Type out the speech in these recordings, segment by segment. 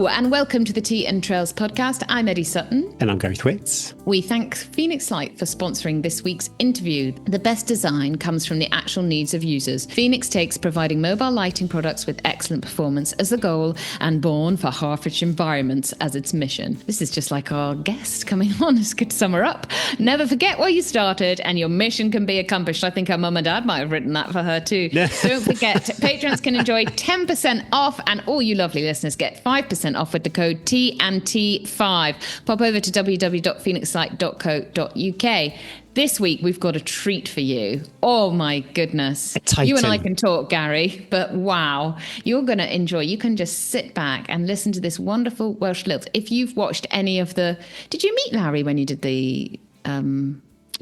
Hello and welcome to the Tea and Trails podcast. I'm Eddie Sutton. And I'm Gary Thwaites. We thank Phoenix Light for sponsoring this week's interview. The best design comes from the actual needs of users. Phoenix takes providing mobile lighting products with excellent performance as the goal and born for Harwich environments as its mission. This is just like our guest coming on. It's good to sum her up. Never forget where you started and your mission can be accomplished. I think her mum and dad might have written that for her too. Don't forget, patrons can enjoy 10% off and all you lovely listeners get 5% off with the code TNT5. Pop over to www.phoenixlight.co.uk. This week, we've got a treat for you. Oh, my goodness. You and I can talk, Gary, but wow, you're going to enjoy. You can just sit back and listen to this wonderful Welsh lilt. If you've watched any of the... Did you meet Lowri when you did the...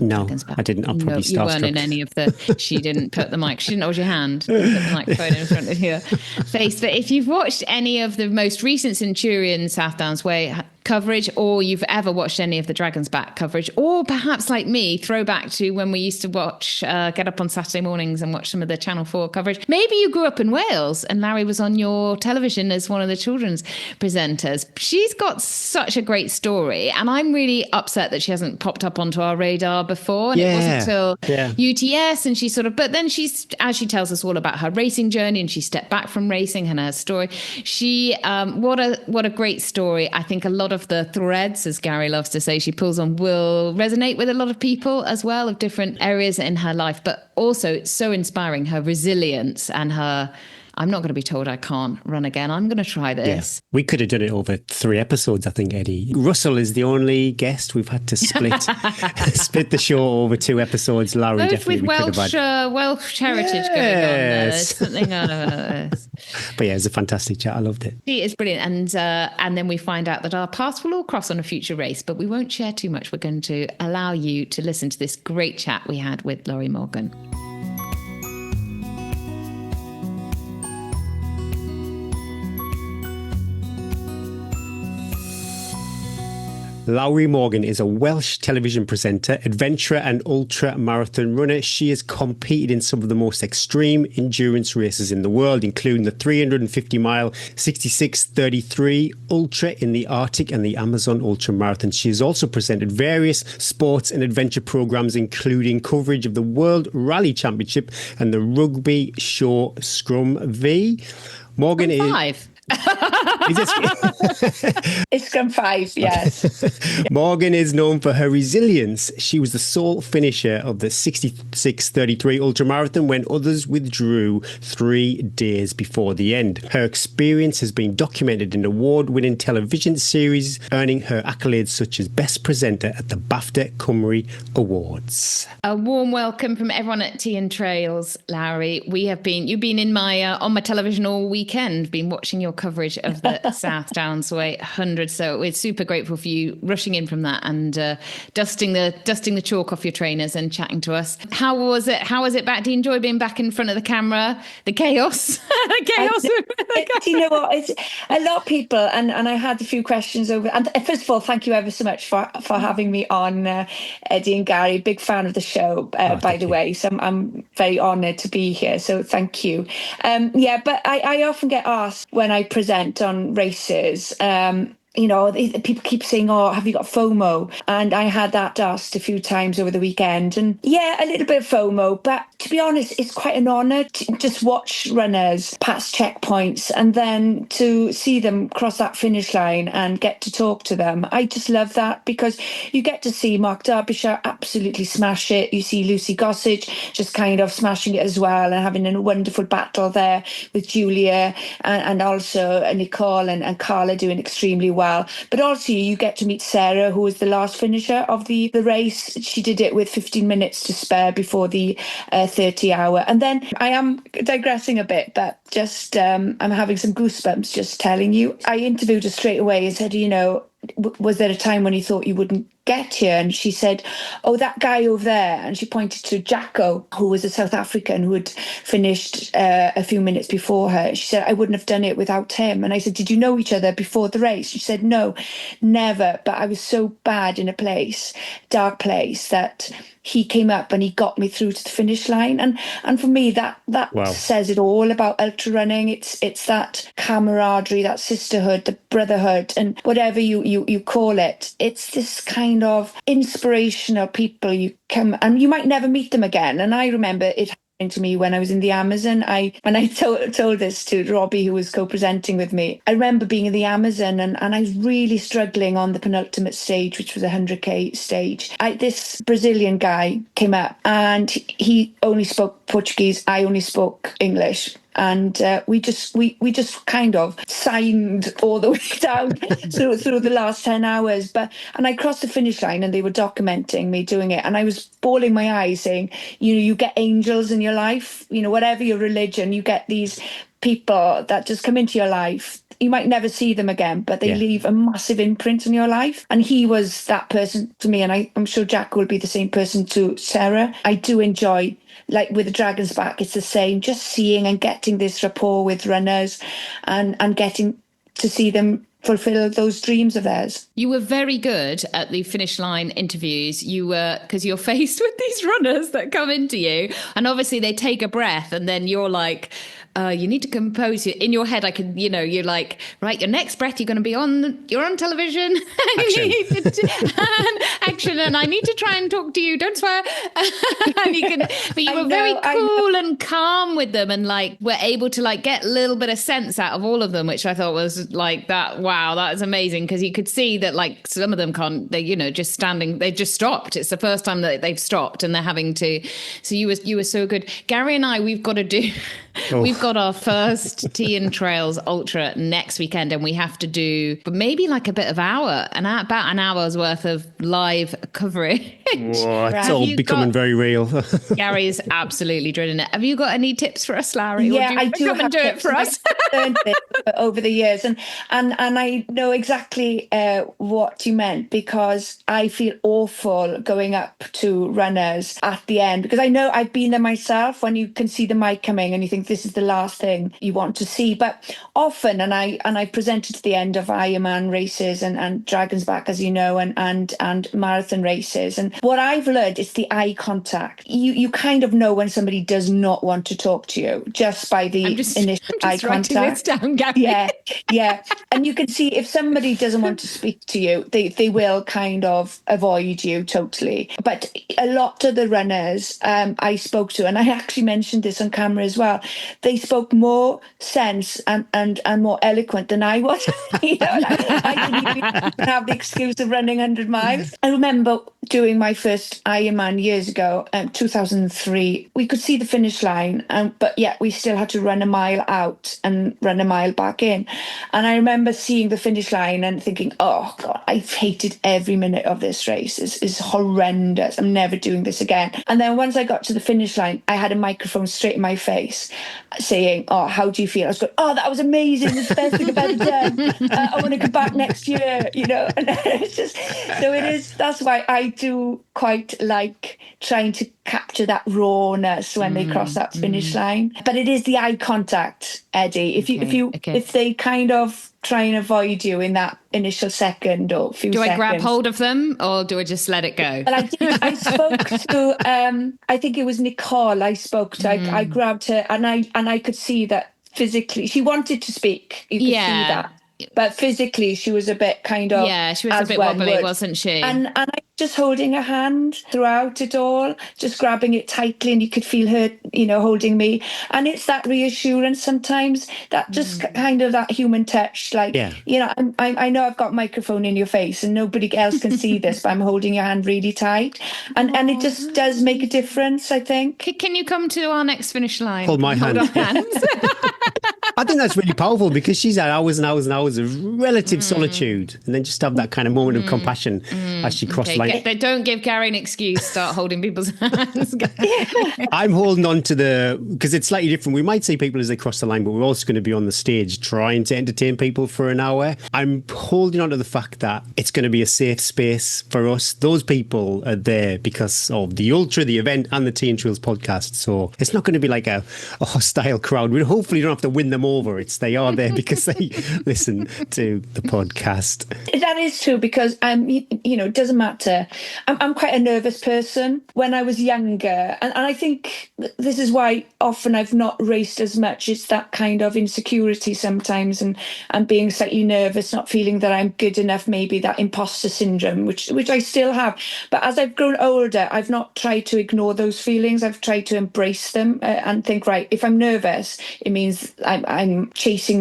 No, I didn't. I'm probably starstruck. You weren't in any of the... She didn't put the mic... She didn't hold your hand. Put the microphone in front of your face. But if you've watched any of the most recent Centurion South Downs Way coverage, or you've ever watched any of the Dragon's Back coverage, or perhaps like me, throw back to when we used to watch, get up on Saturday mornings and watch some of the Channel 4 coverage. Maybe you grew up in Wales and Lowri was on your television as one of the children's presenters. She's got such a great story, and I'm really upset that she hasn't popped up onto our radar before. And it wasn't until UTS, and she sort of, but then she's, as she tells us all about her racing journey, and she stepped back from racing and her story. She, what a great story. I think a lot of the threads, as Gary loves to say, she pulls on will resonate with a lot of people as well of different areas in her life. But also it's so inspiring, her resilience and her... I'm not going to be told I can't run again. I'm going to try this. Yeah. We could have done it over 3 episodes, I think, Eddie. Russell is the only guest we've had to split the show over 2 episodes. Lowri both definitely with Welsh heritage going on there. There's something out of this. But yeah, it was a fantastic chat. I loved it. It is brilliant. And then we find out that our paths will all cross on a future race, but we won't share too much. We're going to allow you to listen to this great chat we had with Lowri Morgan. Lowri Morgan is a Welsh television presenter, adventurer and ultra-marathon runner. She has competed in some of the most extreme endurance races in the world, including the 350-mile 66:33 Ultra in the Arctic and the Amazon Ultra Marathon. She has also presented various sports and adventure programs, including coverage of the World Rally Championship and the rugby show Scrum V. Morgan is... 5. It's Scrum V, yes. Morgan is known for her resilience. She was the sole finisher of the 66:33 ultramarathon when others withdrew 3 days before the end. Her experience has been documented in award-winning television series, earning her accolades such as Best Presenter at the BAFTA Cymru Awards. A warm welcome from everyone at Tea and Trails, Lowri. You've been in my on my television all weekend, been watching your coverage of the South Downs Way 100. So we're super grateful for you rushing in from that and dusting the chalk off your trainers and chatting to us. How was it? How was it back? Do you enjoy being back in front of the camera? The chaos, the chaos. Do you know what? It's a lot of people, and I had a few questions over. And first of all, thank you ever so much for having me on, Eddie and Gary. Big fan of the show, by the way. So I'm very honoured to be here. So thank you. But I often get asked when I present on races, people keep saying, oh, have you got FOMO? And I had that asked a few times over the weekend. And yeah, a little bit of FOMO. But to be honest, it's quite an honour to just watch runners pass checkpoints and then to see them cross that finish line and get to talk to them. I just love that because you get to see Mark Derbyshire absolutely smash it. You see Lucy Gossage just kind of smashing it as well and having a wonderful battle there with Julia and also Nicole and Carla doing extremely well. But also you get to meet Sarah, who was the last finisher of the race. She did it with 15 minutes to spare before the 30 hour. And then I am digressing a bit, but just I'm having some goosebumps just telling you. I interviewed her straight away and said, was there a time when you thought you wouldn't get here? And she said, oh, that guy over there. And she pointed to Jacko, who was a South African who had finished a few minutes before her. She said, I wouldn't have done it without him. And I said, did you know each other before the race? She said, no, never. But I was so bad in a dark place, that he came up and he got me through to the finish line. And for me, that Wow. says it all about ultra running. It's that camaraderie, that sisterhood, the brotherhood, and whatever you call it. It's this kind of inspirational people. You come and you might never meet them again. And I remember it to me when I was in the Amazon. When I told this to Robbie, who was co-presenting with me, I remember being in the Amazon and I was really struggling on the penultimate stage, which was a 100k stage. This Brazilian guy came up and he only spoke Portuguese. I only spoke English. And we just kind of signed all the way down through the last 10 hours. And I crossed the finish line and they were documenting me doing it. And I was bawling my eyes saying, you get angels in your life, whatever your religion, you get these people that just come into your life. You might never see them again, but they leave a massive imprint on your life. And he was that person to me. And I'm sure Jack will be the same person to Sarah. I do enjoy, like with the Dragon's Back, it's the same, just seeing and getting this rapport with runners and getting to see them fulfill those dreams of theirs. You were very good at the finish line interviews. Because you're faced with these runners that come into you, and obviously they take a breath, and then you're like, you need to compose it. In your head, I can, you're like, right, your next breath, you're on television. Action. Action, and I need to try and talk to you. Don't swear. But you were very cool and calm with them, and were able to get a little bit of sense out of all of them, which I thought was that. Wow, that is amazing, because you could see that some of them can't. They, just standing. They just stopped. It's the first time that they've stopped, and they're having to. So you were so good, Gary and I. We've got to do. Oh. We've got our first Tea and Trails Ultra next weekend, and we have to do maybe a bit of about an hour's worth of live coverage. Whoa, it's all becoming very real. Gary's absolutely drilling it. Have you got any tips for us, Lowri? Yeah, I do. Come and do it for us. I've learned it over the years, and I know exactly what you meant, because I feel awful going up to runners at the end, because I know I've been there myself, when you can see the mic coming and you think this is the last thing you want to see. But often, and I presented to the end of Ironman races and Dragon's Back, as you know, and marathon races. And what I've learned is the eye contact. You kind of know when somebody does not want to talk to you just by the initial eye contact. Down, Gary. Yeah. And you can see if somebody doesn't want to speak to you, they will kind of avoid you totally. But a lot of the runners I spoke to, and I actually mentioned this on camera as well, they spoke more sense and more eloquent than I was. I didn't even have the excuse of running 100 miles. I remember doing my first Ironman years ago, 2003. We could see the finish line, but yet we still had to run a mile out and run a mile back in. And I remember seeing the finish line and thinking, oh God, I've hated every minute of this race. It's horrendous. I'm never doing this again. And then once I got to the finish line, I had a microphone straight in my face saying, oh, how do you feel? I was going, oh, that was amazing. It's the best thing I've ever done. I want to come back next year, And it's just, so it is, that's why I do quite like trying to capture that rawness when they cross that finish line. But it is the eye contact, Eddie. If they kind of try and avoid you in that initial second or few seconds. Do I grab hold of them, or do I just let it go? Well, I spoke to, I think it was Nicole I spoke to. I grabbed her and I could see that physically she wanted to speak. You could see that. But physically, she was a bit kind of... Yeah, she was a bit wobbly, wasn't she? And I just holding her hand throughout it all, just grabbing it tightly, and you could feel her, holding me. And it's that reassurance sometimes, that just kind of that human touch. I know I've got a microphone in your face and nobody else can see this, but I'm holding your hand really tight. And it just does make a difference, I think. Can you come to our next finish line? Hold my hand. Hold our hands. I think that's really powerful because she's had hours and hours and hours of relative solitude, and then just have that kind of moment of compassion as she crossed the line. Don't give Gary an excuse. Start holding people's hands. I'm holding on to because it's slightly different. We might see people as they cross the line, but we're also going to be on the stage trying to entertain people for an hour. I'm holding on to the fact that it's going to be a safe space for us. Those people are there because of the Ultra, the event, and the Tea and Trills podcast. So it's not going to be like a hostile crowd. We hopefully don't have to win them over. They are there because they listen to the podcast. That is true because it doesn't matter. I'm quite a nervous person. When I was younger, and I think this is why often I've not raced as much. It's that kind of insecurity sometimes, and being slightly nervous, not feeling that I'm good enough. Maybe that imposter syndrome, which I still have. But as I've grown older, I've not tried to ignore those feelings. I've tried to embrace them and think, right, if I'm nervous, it means I'm chasing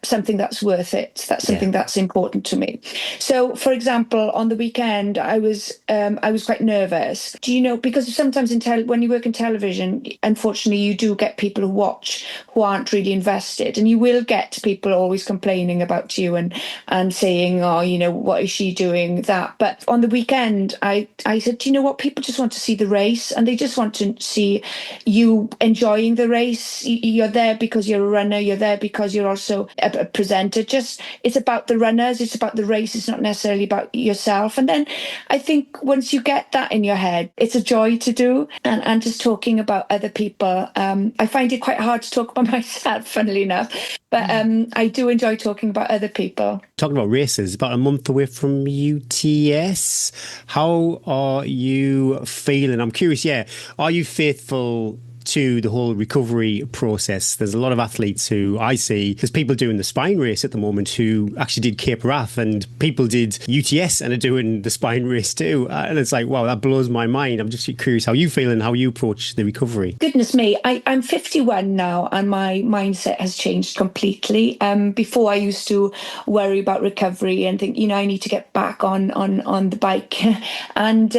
something that's worth it. That's something that's important to me. So, for example, on the weekend, I was quite nervous. Do you know, because sometimes when you work in television, unfortunately, you do get people who watch who aren't really invested, and you will get people always complaining about you and saying, oh, what is she doing that? But on the weekend, I said, do you know what? People just want to see the race, and they just want to see you enjoying the race. You're there because you're a runner. You're there because you're also a presenter. It's about the runners. It's about the race. It's not necessarily about yourself. And then I think once you get that in your head, it's a joy to do. And just talking about other people, I find it quite hard to talk about myself, funnily enough. But I do enjoy talking about other people. Talking about races, about a month away from UTS. How are you feeling? I'm curious, are you faithful to the whole recovery process? There's a lot of athletes who I see, there's people doing the spine race at the moment who actually did Cape Wrath, and people did UTS and are doing the spine race too. And it's like, wow, that blows my mind. I'm just curious how you feel and how you approach the recovery. Goodness me, I'm 51 now, and my mindset has changed completely. Before I used to worry about recovery and think, I need to get back on the bike and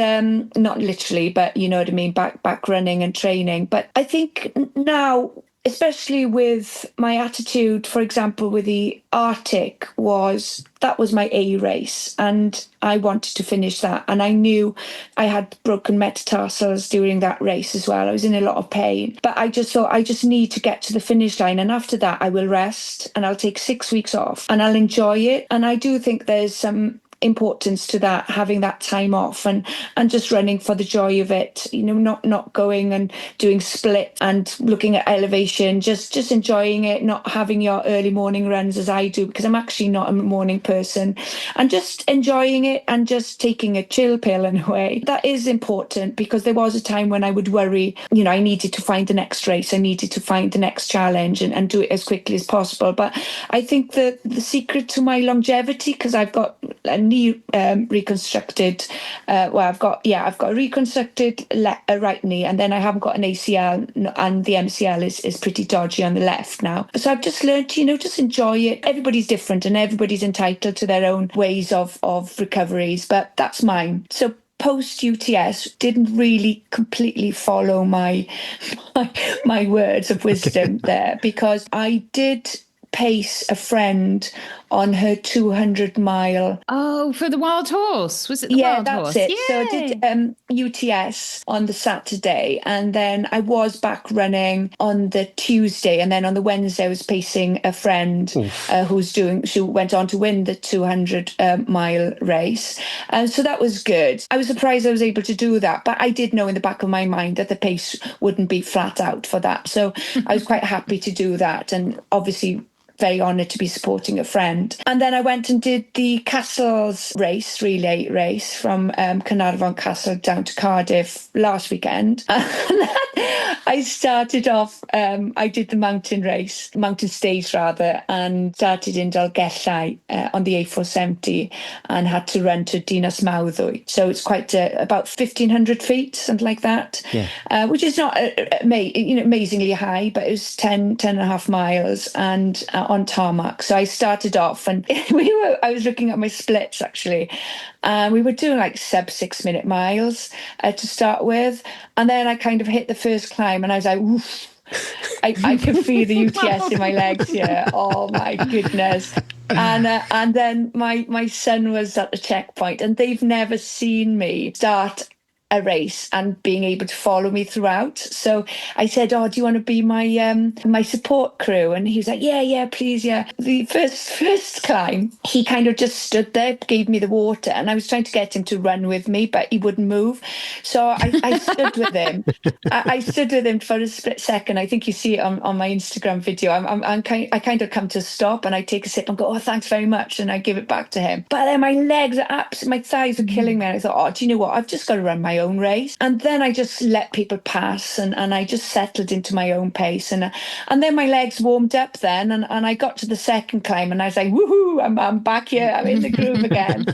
not literally, but you know what I mean, back running and training. But I think now, especially with my attitude, for example, with the Arctic, that was my A race, and I wanted to finish that. And I knew I had broken metatarsals during that race as well. I was in a lot of pain, but I just thought I just need to get to the finish line. And after that, I will rest and I'll take 6 weeks off and I'll enjoy it. And I do think there's some importance to that, having that time off and just running for the joy of it, not going and doing split and looking at elevation, just enjoying it, not having your early morning runs as I do, because I'm actually not a morning person, and just enjoying it and just taking a chill pill in a way. That is important, because there was a time when I would worry, I needed to find the next race, I needed to find the next challenge and do it as quickly as possible. But I think the secret to my longevity, because I've got a knee reconstructed. I've got a reconstructed right knee, and then I haven't got an ACL, and the MCL is pretty dodgy on the left now. So I've just learned, just enjoy it. Everybody's different, and everybody's entitled to their own ways of recoveries, but that's mine. So post UTS didn't really completely follow my words of wisdom there, because I did pace a friend on her 200-mile. Oh, for the wild horse? Was it the wild horse? Yeah, that's it. Yay. So I did UTS on the Saturday, and then I was back running on the Tuesday, and then on the Wednesday I was pacing a friend she went on to win the 200-mile race. So that was good. I was surprised I was able to do that, but I did know in the back of my mind that the pace wouldn't be flat out for that. So I was quite happy to do that, and obviously very honoured to be supporting a friend. And then I went and did the Castles relay race from Carnarvon Castle down to Cardiff last weekend. I started off, I did the mountain stage rather, and started in Dolgellau on the A470 and had to run to Dinas Mawddwy. So it's quite about 1,500 feet, something like that, which is not amazingly high, but it was 10 and a half miles and on tarmac. So I started off, and I was looking at my splits actually, and we were doing like sub 6 minute miles to start with, and then I kind of hit the first climb and I was like, oof. I can feel the UTS in my legs here. Oh my goodness. And then my son was at the checkpoint, and they've never seen me start a race and being able to follow me throughout. So I said, "Oh, do you want to be my support crew?" And he was like, "Yeah, please, yeah." The first climb, he kind of just stood there, gave me the water, and I was trying to get him to run with me, but he wouldn't move. So I stood with him. I stood with him for a split second. I think you see it on my Instagram video. I kind of come to a stop, and I take a sip and go, "Oh, thanks very much," and I give it back to him. But then my legs are absolutely, my thighs are killing me. And I thought, "Oh, do you know what? I've just got to run my own race." And then I just let people pass, and I just settled into my own pace. And then my legs warmed up then, and I got to the second climb, and I was like, "Woohoo, I'm back here. I'm in the groove again."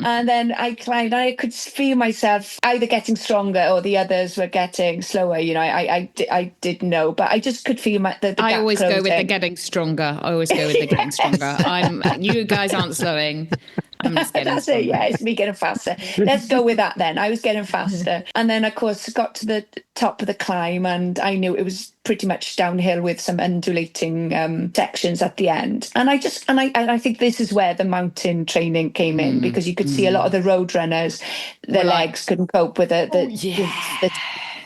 And then I climbed, and I could feel myself either getting stronger or the others were getting slower. You know, I didn't know, but I just could feel the I gap always closing. go with the getting stronger. I always go with the getting stronger. You guys aren't slowing. I'm just getting That's stronger. it, yeah, it's me getting faster. Let's go with that then. I was getting faster. And then, of course, got to the top of the climb, and I knew it was pretty much downhill with some undulating sections at the end. And I think this is where the mountain training came in, because you could see a lot of the road runners, their legs couldn't cope with the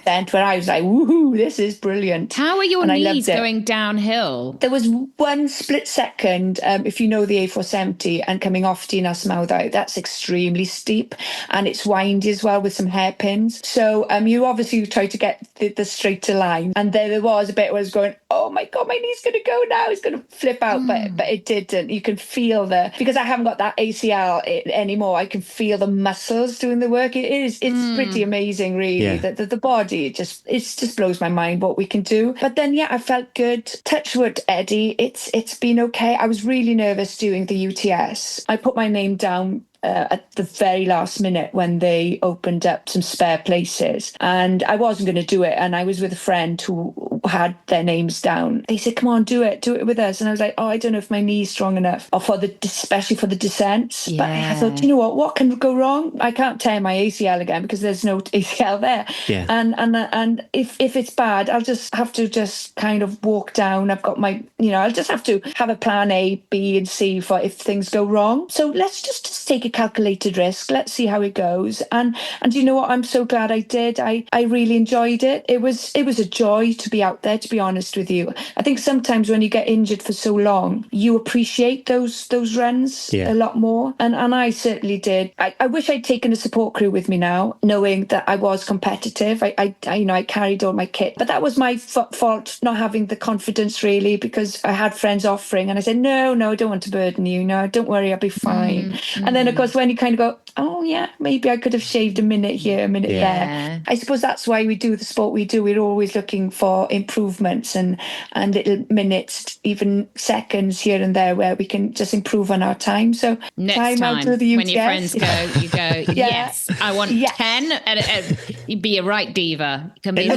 descent, where I was like, "Woohoo, this is brilliant." How are your And knees going downhill? There was one split second, if you know the A470 and coming off Dinas Mawddwy, that's extremely steep, and it's windy as well with some hairpins. So you obviously try to get the straighter line, and there was a bit where I was going, "Oh my God, my knee's going to go now, it's going to flip out," but it didn't. You can feel because I haven't got that ACL anymore, I can feel the muscles doing the work. It's pretty amazing, really. Yeah. The body, it just blows my mind what we can do. But then, yeah, I felt good. Touch wood, Eddie, it's been okay. I was really nervous doing the UTS. I put my name down at the very last minute when they opened up some spare places, and I wasn't going to do it, and I was with a friend who had their names down. They said, "Come on, do it with us." And I was like, "Oh, I don't know if my knee's strong enough, or especially for the descents." Yeah. But I thought, you know what can go wrong? I can't tear my ACL again, because there's no ACL there. Yeah. And if it's bad, I'll just have to kind of walk down. I've got I'll just have to have a plan A, B, and C for if things go wrong. So let's just take a calculated risk. Let's see how it goes. And you know what? I'm so glad I did. I really enjoyed it. It was a joy to be out there, to be honest with you. I think sometimes when you get injured for so long, you appreciate those runs a lot more. And I certainly did. I wish I'd taken a support crew with me now, knowing that I was competitive. I carried all my kit, but that was my fault, not having the confidence, really, because I had friends offering, and I said, no, I don't want to burden you. No, don't worry, I'll be fine. And then, of course, when you kind of go, "Oh yeah, maybe I could have shaved a minute here, a minute there." I suppose that's why we do the sport we do. We're always looking for improvements and little minutes, even seconds here and there, where we can just improve on our time. So next time out to the UTS, when your friends go, you go, "Yes, I want 10." And you'd be a right diva. You can be It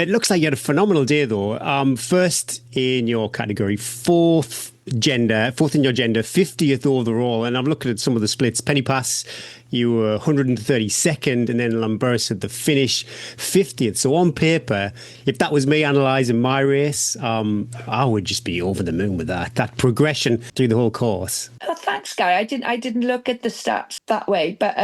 looks like you had a phenomenal day, though. First in your category, fourth in your gender, 50th overall. And I'm looking at some of the splits. Penny Pass, you were 132nd, and then Lamberts at the finish, 50th. So on paper, if that was me analysing my race, I would just be over the moon with that progression through the whole course. Oh, thanks, Guy. I didn't look at the stats that way, but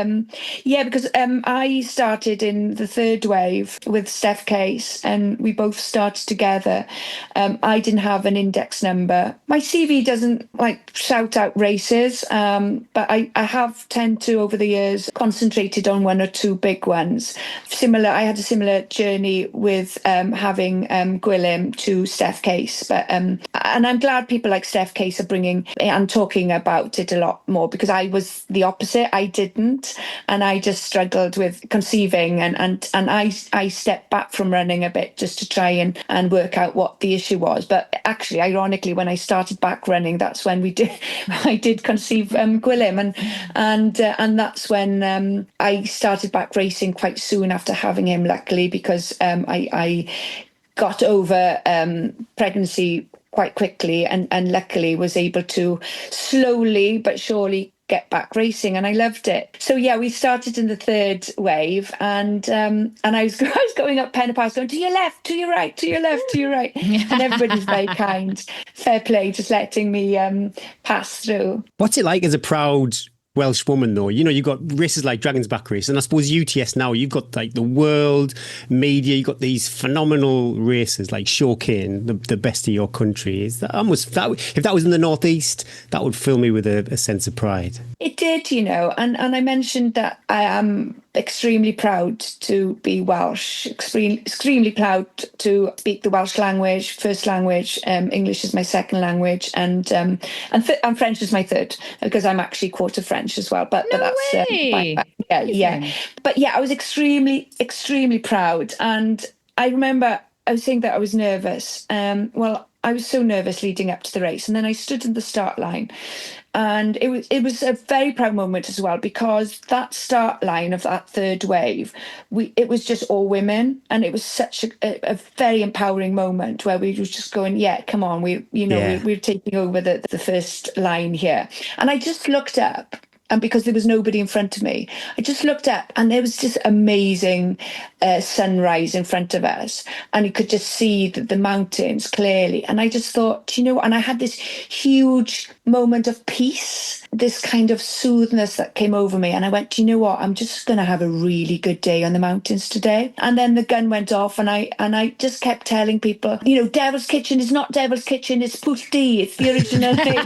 because I started in the third wave with Steph Case, and we both started together. I didn't have an index number. My CV doesn't shout out races, but I have tend to, over the years, concentrated on one or two big ones. I had a similar journey with having Gwilym to Steph Case, but and I'm glad people like Steph Case are bringing and talking about it a lot more, because I was the opposite. I didn't, and I just struggled with conceiving, and I stepped back from running a bit just to try and work out what the issue was. But actually, ironically, when I started back running, that's when I did conceive Gwilym, and that's when I started back racing quite soon after having him, luckily, because I got over pregnancy quite quickly, and luckily was able to slowly but surely get back racing, and I loved it. So yeah, we started in the third wave, and I was going up Pen y Pass, going to your left, to your right, to your left, to your right, and everybody's very kind, fair play, just letting me pass through. What's it like as a proud Welsh woman, though? You know, you've got races like Dragon's Back race, and I suppose UTS now, you've got like the world media, you've got these phenomenal races like showcasing the best of your country. Is that almost that? If that was in the Northeast, that would fill me with a sense of pride. It did, you know, and I mentioned that I am extremely proud to be Welsh, extremely proud to speak the Welsh language, first language. English is my second language, and French is my third, because I'm actually quarter French as well. But that's yeah. But yeah, I was extremely proud, and I remember I was saying that I was nervous. Well, I was so nervous leading up to the race, and then I stood in the start line. And it was a very proud moment as well, because that start line of that third wave, it was just all women, and it was such a very empowering moment where we were just going, yeah, come on, we're taking over the first line here. And I just looked up, and because there was nobody in front of me, I just looked up, and there was this amazing sunrise in front of us, and you could just see the mountains clearly. And I just thought, you know, and I had this huge moment of peace, this kind of soothness that came over me. And I went, you know what, I'm just going to have a really good day on the mountains today. And then the gun went off, and I just kept telling people, you know, Devil's Kitchen is not Devil's Kitchen, it's Pwllheli, it's the original name.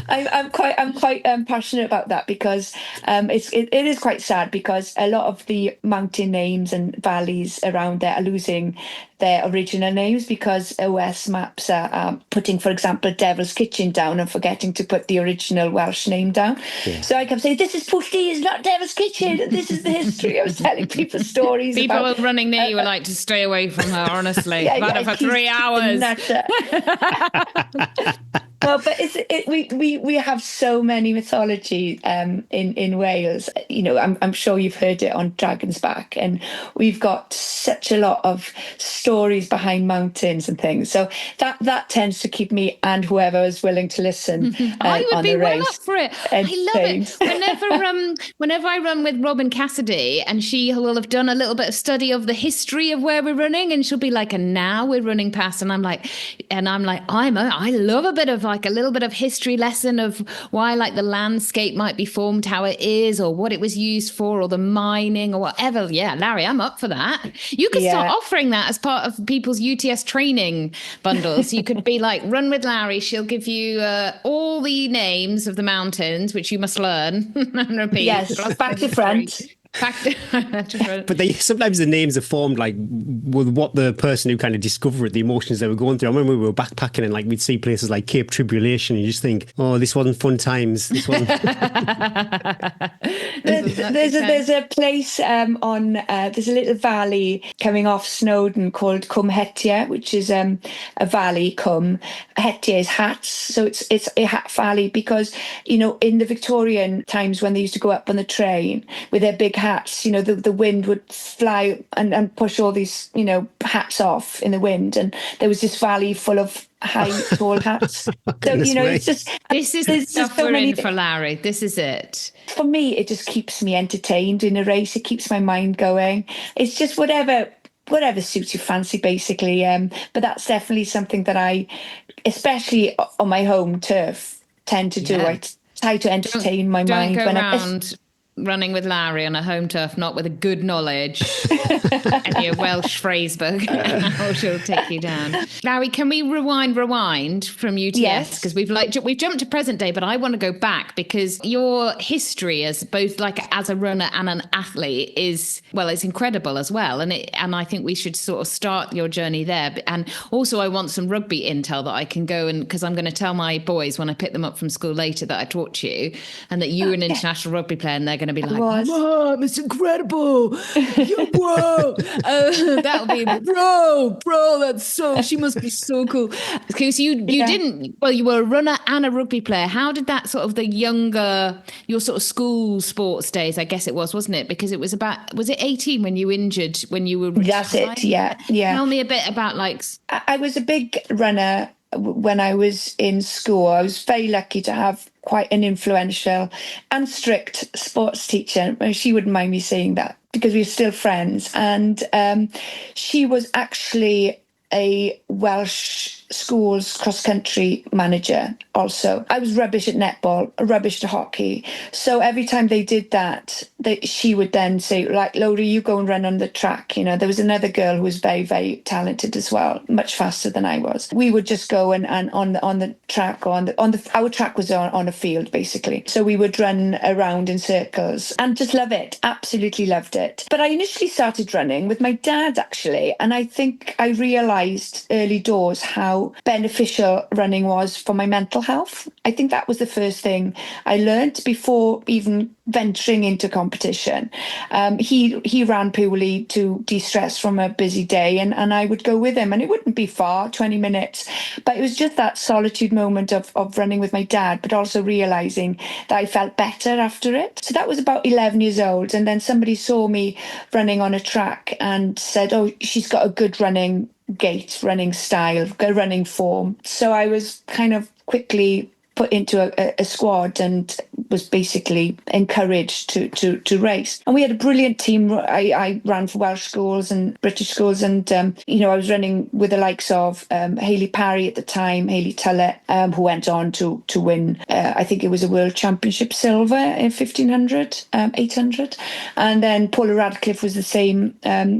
I'm quite passionate about that, because it is quite sad, because a lot of the mountain names and valleys around there are losing their original names, because OS maps are putting, for example, Devil's Kitchen down and forgetting to put the original Welsh name down. Yeah. So I kept saying, this is Pwllheli, it's not Devil's Kitchen, this is the history. I was telling people stories. People were running near you were like, to stay away from her, honestly. I've had her for 3 hours. Well, but we have so many mythology in Wales. You know, I'm sure you've heard it on Dragon's Back, and we've got such a lot of stories behind mountains and things. So that tends to keep me and whoever is willing to listen I would on be the race. well up for it. I love it. Whenever I run with Robin Cassidy, and she will have done a little bit of study of the history of where we're running, and she'll be like, and now we're running past, and I'm like, I love a bit of like a little bit of history lesson of why like the landscape might be formed how it is, or what it was used for, or the mining or whatever. Yeah, Larry, I'm up for that. You could start offering that as part of people's UTS training bundles. You could be like, run with Larry. She'll give you all the names of the mountains, which you must learn and repeat. Yes, back to front. But sometimes the names are formed like with what the person who kind of discovered the emotions they were going through. I remember we were backpacking, and like we'd see places like Cape Tribulation, and you just think, oh, this wasn't fun times. This wasn't. There's a place there's a little valley coming off Snowdon called Cwm Hetia, which is a valley. Cwm Hetia is hats, so it's a hat valley, because, you know, in the Victorian times when they used to go up on the train with their big hats, you know, the wind would fly and push all these, you know, hats off in the wind, and there was this valley full of high tall hats. So, you know, it's just, this is the stuff we're in for, Larry. This is it. For me, it just keeps me entertained in a race. It keeps my mind going. It's just whatever suits your fancy, basically. But that's definitely something that I, especially on my home turf, tend to do. I try to entertain my mind. Don't go around running with Larry on a home turf, not with a good knowledge and your Welsh phrase book, or she'll take you down. Larry, can we rewind from UTS? Yes. Because we've jumped to present day, but I want to go back, because your history as both like as a runner and an athlete is, well, it's incredible as well. And I think we should sort of start your journey there. And also I want some rugby intel that I can go, and because I'm going to tell my boys when I pick them up from school later that I taught you, and that you're an international rugby player, and they're going to be like, Mom, it's incredible. Whoa. That'll be, bro, that's so, she must be so cool. Because you were a runner and a rugby player. How did that sort of your sort of school sports days, I guess it was, wasn't it? Because it was it 18 when you injured, when you were... That's it, yeah. Tell me a bit about like... I was a big runner when I was in school. I was very lucky to have quite an influential and strict sports teacher. She wouldn't mind me saying that because we were still friends. And she was actually a Welsh school's cross-country manager also. I was rubbish at netball, rubbish at hockey. So every time they did that, she would then say, like, Lowri, you go and run on the track. You know, there was another girl who was very, very talented as well, much faster than I was. We would just go and on the track, our track was on a field, basically. So we would run around in circles and just love it. Absolutely loved it. But I initially started running with my dad, actually. And I think I realised early doors how beneficial running was for my mental health. I think that was the first thing I learned before even venturing into competition. He ran purely to de-stress from a busy day, and I would go with him, and it wouldn't be far, 20 minutes, but it was just that solitude moment of running with my dad, but also realising that I felt better after it. So that was about 11 years old, and then somebody saw me running on a track and said, oh, she's got a good running gait, running style, running form. So I was kind of quickly put into a squad and was basically encouraged to race. And we had a brilliant team. I ran for Welsh schools and British schools, and I was running with the likes of Hayley Parry at the time, Hayley Tullett, who went on to win, I think it was a World Championship silver in 1500, 800. And then Paula Radcliffe was the same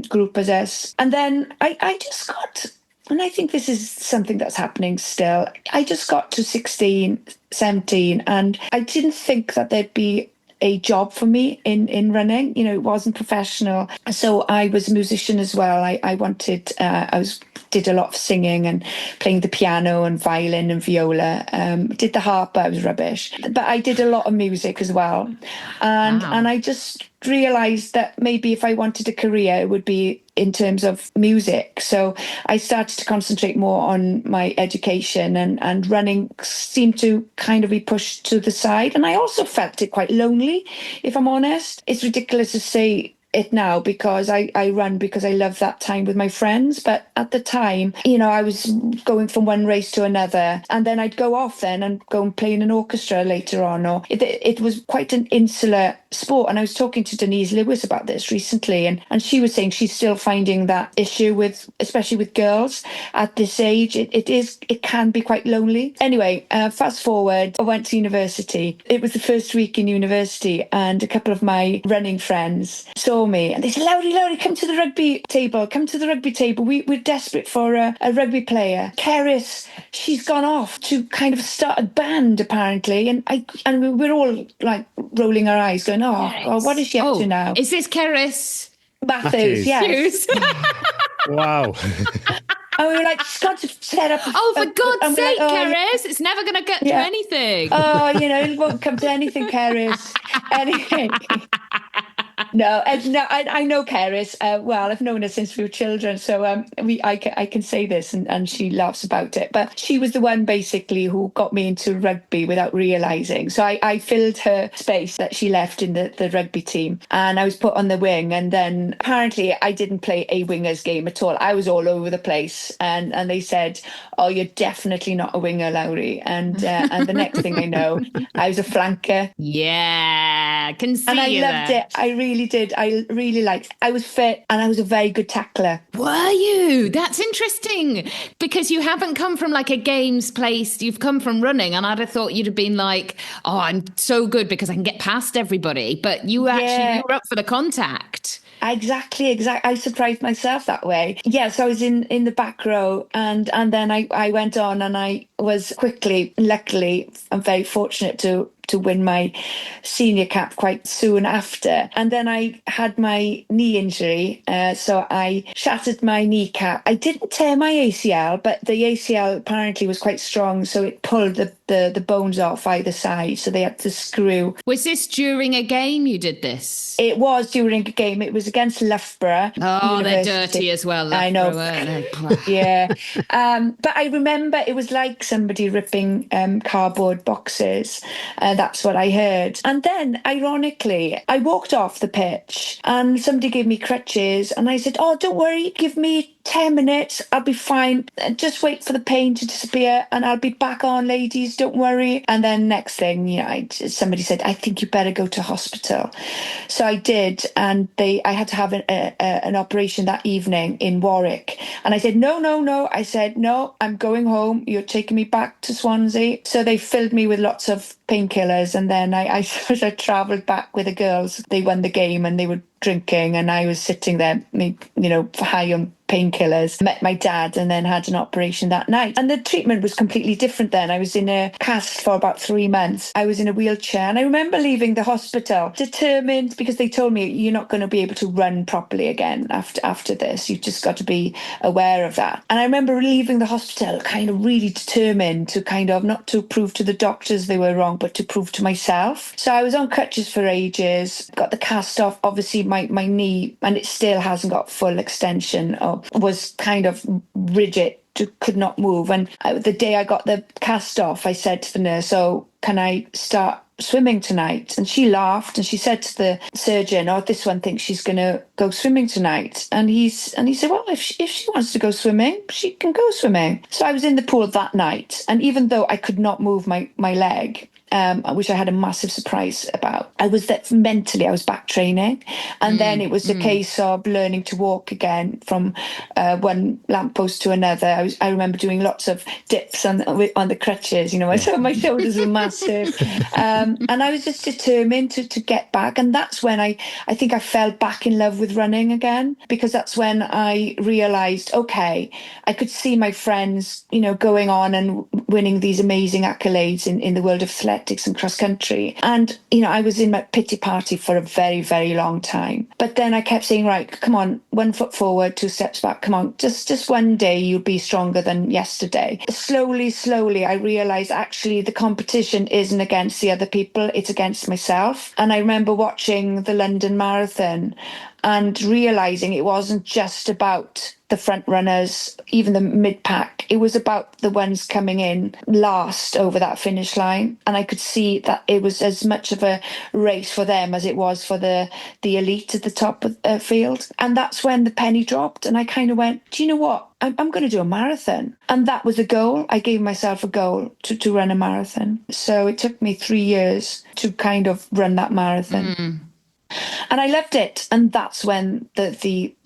group as us. And then I just got... And I think this is something that's happening still. I just got to 16, 17, and I didn't think that there'd be a job for me in running. You know, it wasn't professional. So I was a musician as well. Did a lot of singing and playing the piano and violin and viola. Did the harp, but I was rubbish. But I did a lot of music as well. And I just realised that maybe if I wanted a career, it would be in terms of music. So I started to concentrate more on my education, and running seemed to kind of be pushed to the side. And I also felt it quite lonely, if I'm honest. It's ridiculous to say it now because I run because I love that time with my friends. But at the time, I was going from one race to another, and then I'd go off then and go and play in an orchestra later on. Or it was quite an insular sport. And I was talking to Denise Lewis about this recently, and she was saying she's still finding that issue especially with girls at this age. It can be quite lonely. Anyway, fast forward, I went to university. It was the first week in university, and a couple of my running friends saw me and they said, Lowri, come to the rugby table. We're desperate for a rugby player. Kappes, she's gone off to kind of start a band apparently, and we're all like rolling our eyes going, oh, what is she up to now? Is this Kappes Matthews? Yes. Wow. And we were like, she's got to set up. Oh, for God's sake, Kappes, it's never going to get to anything. Oh, it won't come to anything, Kappes. Anyway. No, I know Kappes. Well, I've known her since we were children, so I can say this, and she laughs about it. But she was the one basically who got me into rugby without realising. So I filled her space that she left in the rugby team, and I was put on the wing. And then apparently I didn't play a wingers game at all. I was all over the place, and they said, "Oh, you're definitely not a winger, Lowri." And the next thing I know, I was a flanker. Yeah, can see. And I loved it. I really did. I really liked it. I was fit, and I was a very good tackler. Were you? That's interesting, because you haven't come from like a games place. You've come from running, and I'd have thought you'd have been like, oh, I'm so good because I can get past everybody. But you were up for the contact. Exactly. I surprised myself that way. Yeah, so I was in the back row, and then I went on, and I was luckily, I'm very fortunate to win my senior cap quite soon after. And then I had my knee injury, so I shattered my kneecap. I didn't tear my ACL, but the ACL apparently was quite strong, so it pulled the bones off either side, so they had to screw. Was this during a game you did this? It was during a game. It was against Loughborough Oh, University. They're dirty as well, I know. Yeah. But I remember it was like somebody ripping cardboard boxes. That's what I heard. And then, ironically, I walked off the pitch and somebody gave me crutches and I said, oh, don't worry, give me 10 minutes, I'll be fine. Just wait for the pain to disappear and I'll be back on, ladies, don't worry. And then next thing, somebody said, I think you better go to hospital. So I did, and I had to have an operation that evening in Warwick. And I said, no. I said, no, I'm going home. You're taking me back to Swansea. So they filled me with lots of painkillers, and then I sort of travelled back with the girls. They won the game and they were drinking, and I was sitting there, high on painkillers. Met my dad and then had an operation that night. And the treatment was completely different then. I was in a cast for about 3 months. I was in a wheelchair, and I remember leaving the hospital determined, because they told me you're not going to be able to run properly again after this. You've just got to be aware of that. And I remember leaving the hospital kind of really determined to kind of not to prove to the doctors they were wrong, but to prove to myself. So I was on crutches for ages, got the cast off. Obviously my knee, and it still hasn't got full extension, was kind of rigid, could not move. And the day I got the cast off, I said to the nurse, oh, can I start swimming tonight? And she laughed and she said to the surgeon, oh, this one thinks she's going to go swimming tonight. And he said, well, if she wants to go swimming, she can go swimming. So I was in the pool that night. And even though I could not move my leg, which I had a massive surprise about, I was back training. And then it was a case of learning to walk again from one lamppost to another. I remember doing lots of dips on the crutches, my shoulders were massive. And I was just determined to get back. And that's when I think I fell back in love with running again, because that's when I realised, okay, I could see my friends, going on and winning these amazing accolades in the world of athletics and cross country. And, I was in my pity party for a very, very long time. But then I kept saying, right, come on, 1 foot forward, 2 steps back. Come on, just one day you'll be stronger than yesterday. Slowly, I realised actually the competition isn't against the other people, it's against myself. And I remember watching the London Marathon and realising it wasn't just about the front runners, even the mid-pack. It was about the ones coming in last over that finish line. And I could see that it was as much of a race for them as it was for the elite at the top of the field. And that's when the penny dropped. And I kind of went, do you know what? I'm going to do a marathon. And that was a goal. I gave myself a goal to run a marathon. So it took me 3 years to kind of run that marathon. And I loved it. And that's when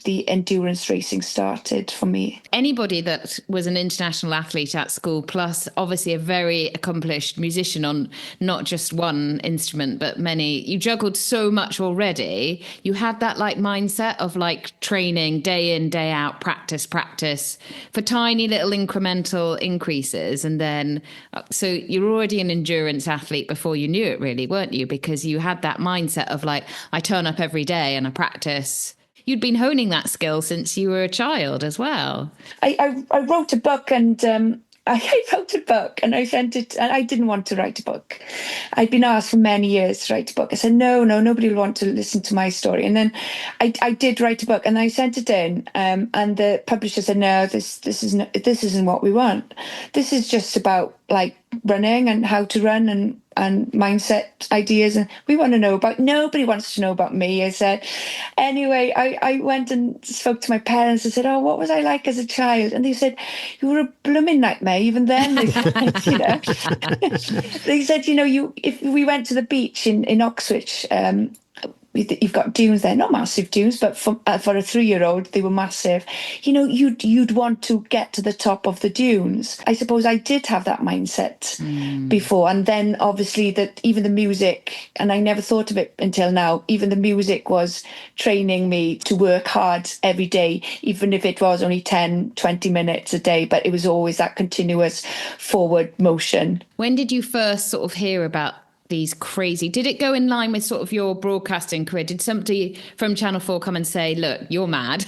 the endurance racing started for me. Anybody that was an international athlete at school, plus obviously a very accomplished musician on not just one instrument, but many, you juggled so much already. You had that mindset of training day in, day out, practice for tiny little incremental increases. And then, so you're already an endurance athlete before you knew it really, weren't you? Because you had that mindset of I turn up every day and I practice. You'd been honing that skill since you were a child as well. I wrote a book and I wrote a book and I sent it. And I didn't want to write a book. I'd been asked for many years to write a book. I said, no, nobody will want to listen to my story. And then I did write a book and I sent it in. And the publisher said, no, this isn't what we want. This is just about running and how to run and mindset ideas, and we want to know about, nobody wants to know about me. I said, anyway, I went and spoke to my parents. I said, oh, what was I like as a child? And they said, you were a blooming nightmare even then. They said, they said, if we went to the beach in Oxwich, you've got dunes there, not massive dunes, but for a 3-year-old, they were massive. You'd want to get to the top of the dunes. I suppose I did have that mindset before. And then obviously that even the music, and I never thought of it until now, even the music was training me to work hard every day, even if it was only 10, 20 minutes a day, but it was always that continuous forward motion. When did you first sort of hear about these crazy, did it go in line with sort of your broadcasting career? Did somebody from Channel 4 come and say, look, you're mad,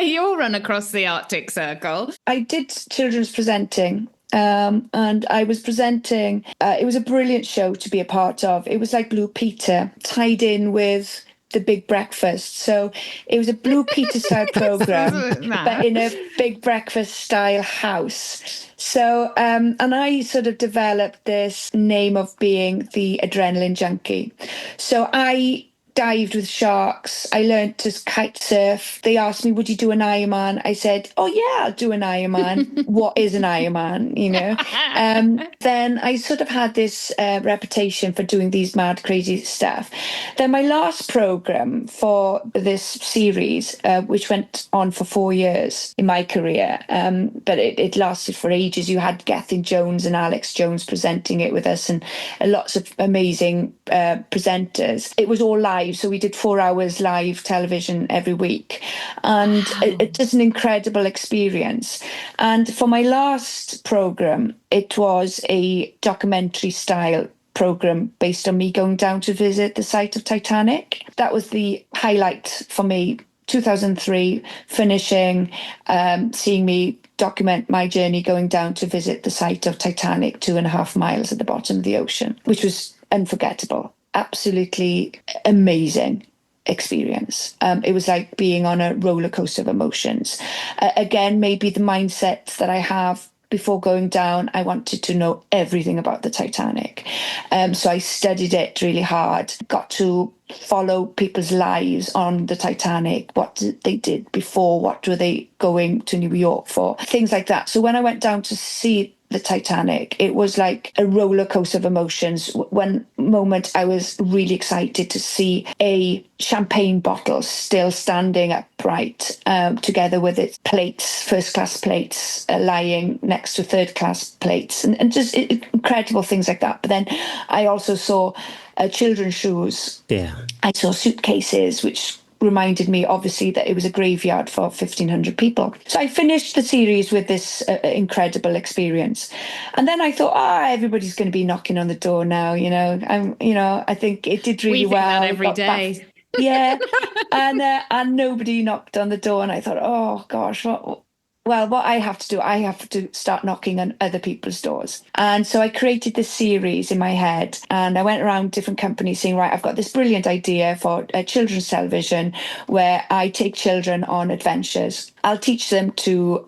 you'll run across the Arctic Circle? I did children's presenting. And I was presenting, it was a brilliant show to be a part of. It was like Blue Peter, tied in with the big breakfast. So it was a Blue Peter style program, but in a big breakfast style house. So, and I sort of developed this name of being the adrenaline junkie. So I dived with sharks. I learned to kite surf. They asked me, would you do an Ironman? I said, oh yeah, I'll do an Ironman. What is an Ironman? You know? Then I sort of had this reputation for doing these mad, crazy stuff. Then my last program for this series, which went on for 4 years in my career, but it lasted for ages. You had Gethin Jones and Alex Jones presenting it with us, and lots of amazing presenters. It was all live. So we did 4 hours live television every week. And it was an incredible experience. And for my last program, it was a documentary style program based on me going down to visit the site of Titanic. That was the highlight for me. 2003, finishing, seeing me document my journey going down to visit the site of Titanic, 2.5 miles at the bottom of the ocean, which was unforgettable. Absolutely amazing experience. It was like being on a roller coaster of emotions. Again, maybe the mindset that I have before going down, I wanted to know everything about the Titanic. So I studied it really hard, got to follow people's lives on the Titanic, what they did before, what were they going to New York for, things like that. So when I went down to see the Titanic, it was like a roller coaster of emotions. One moment I was really excited to see a champagne bottle still standing upright, together with its plates, first class plates, lying next to third class plates, and just incredible things like that. But then I also saw children's shoes. Yeah. I saw suitcases, which reminded me, obviously, that it was a graveyard for 1,500 people. So I finished the series with this incredible experience. And then I thought, everybody's going to be knocking on the door now, I think it did really well. We think that every day. Yeah. And nobody knocked on the door. And I thought, oh, gosh, what I have to do, I have to start knocking on other people's doors. And so I created this series in my head, and I went around different companies saying, right, I've got this brilliant idea for children's television where I take children on adventures. I'll teach them to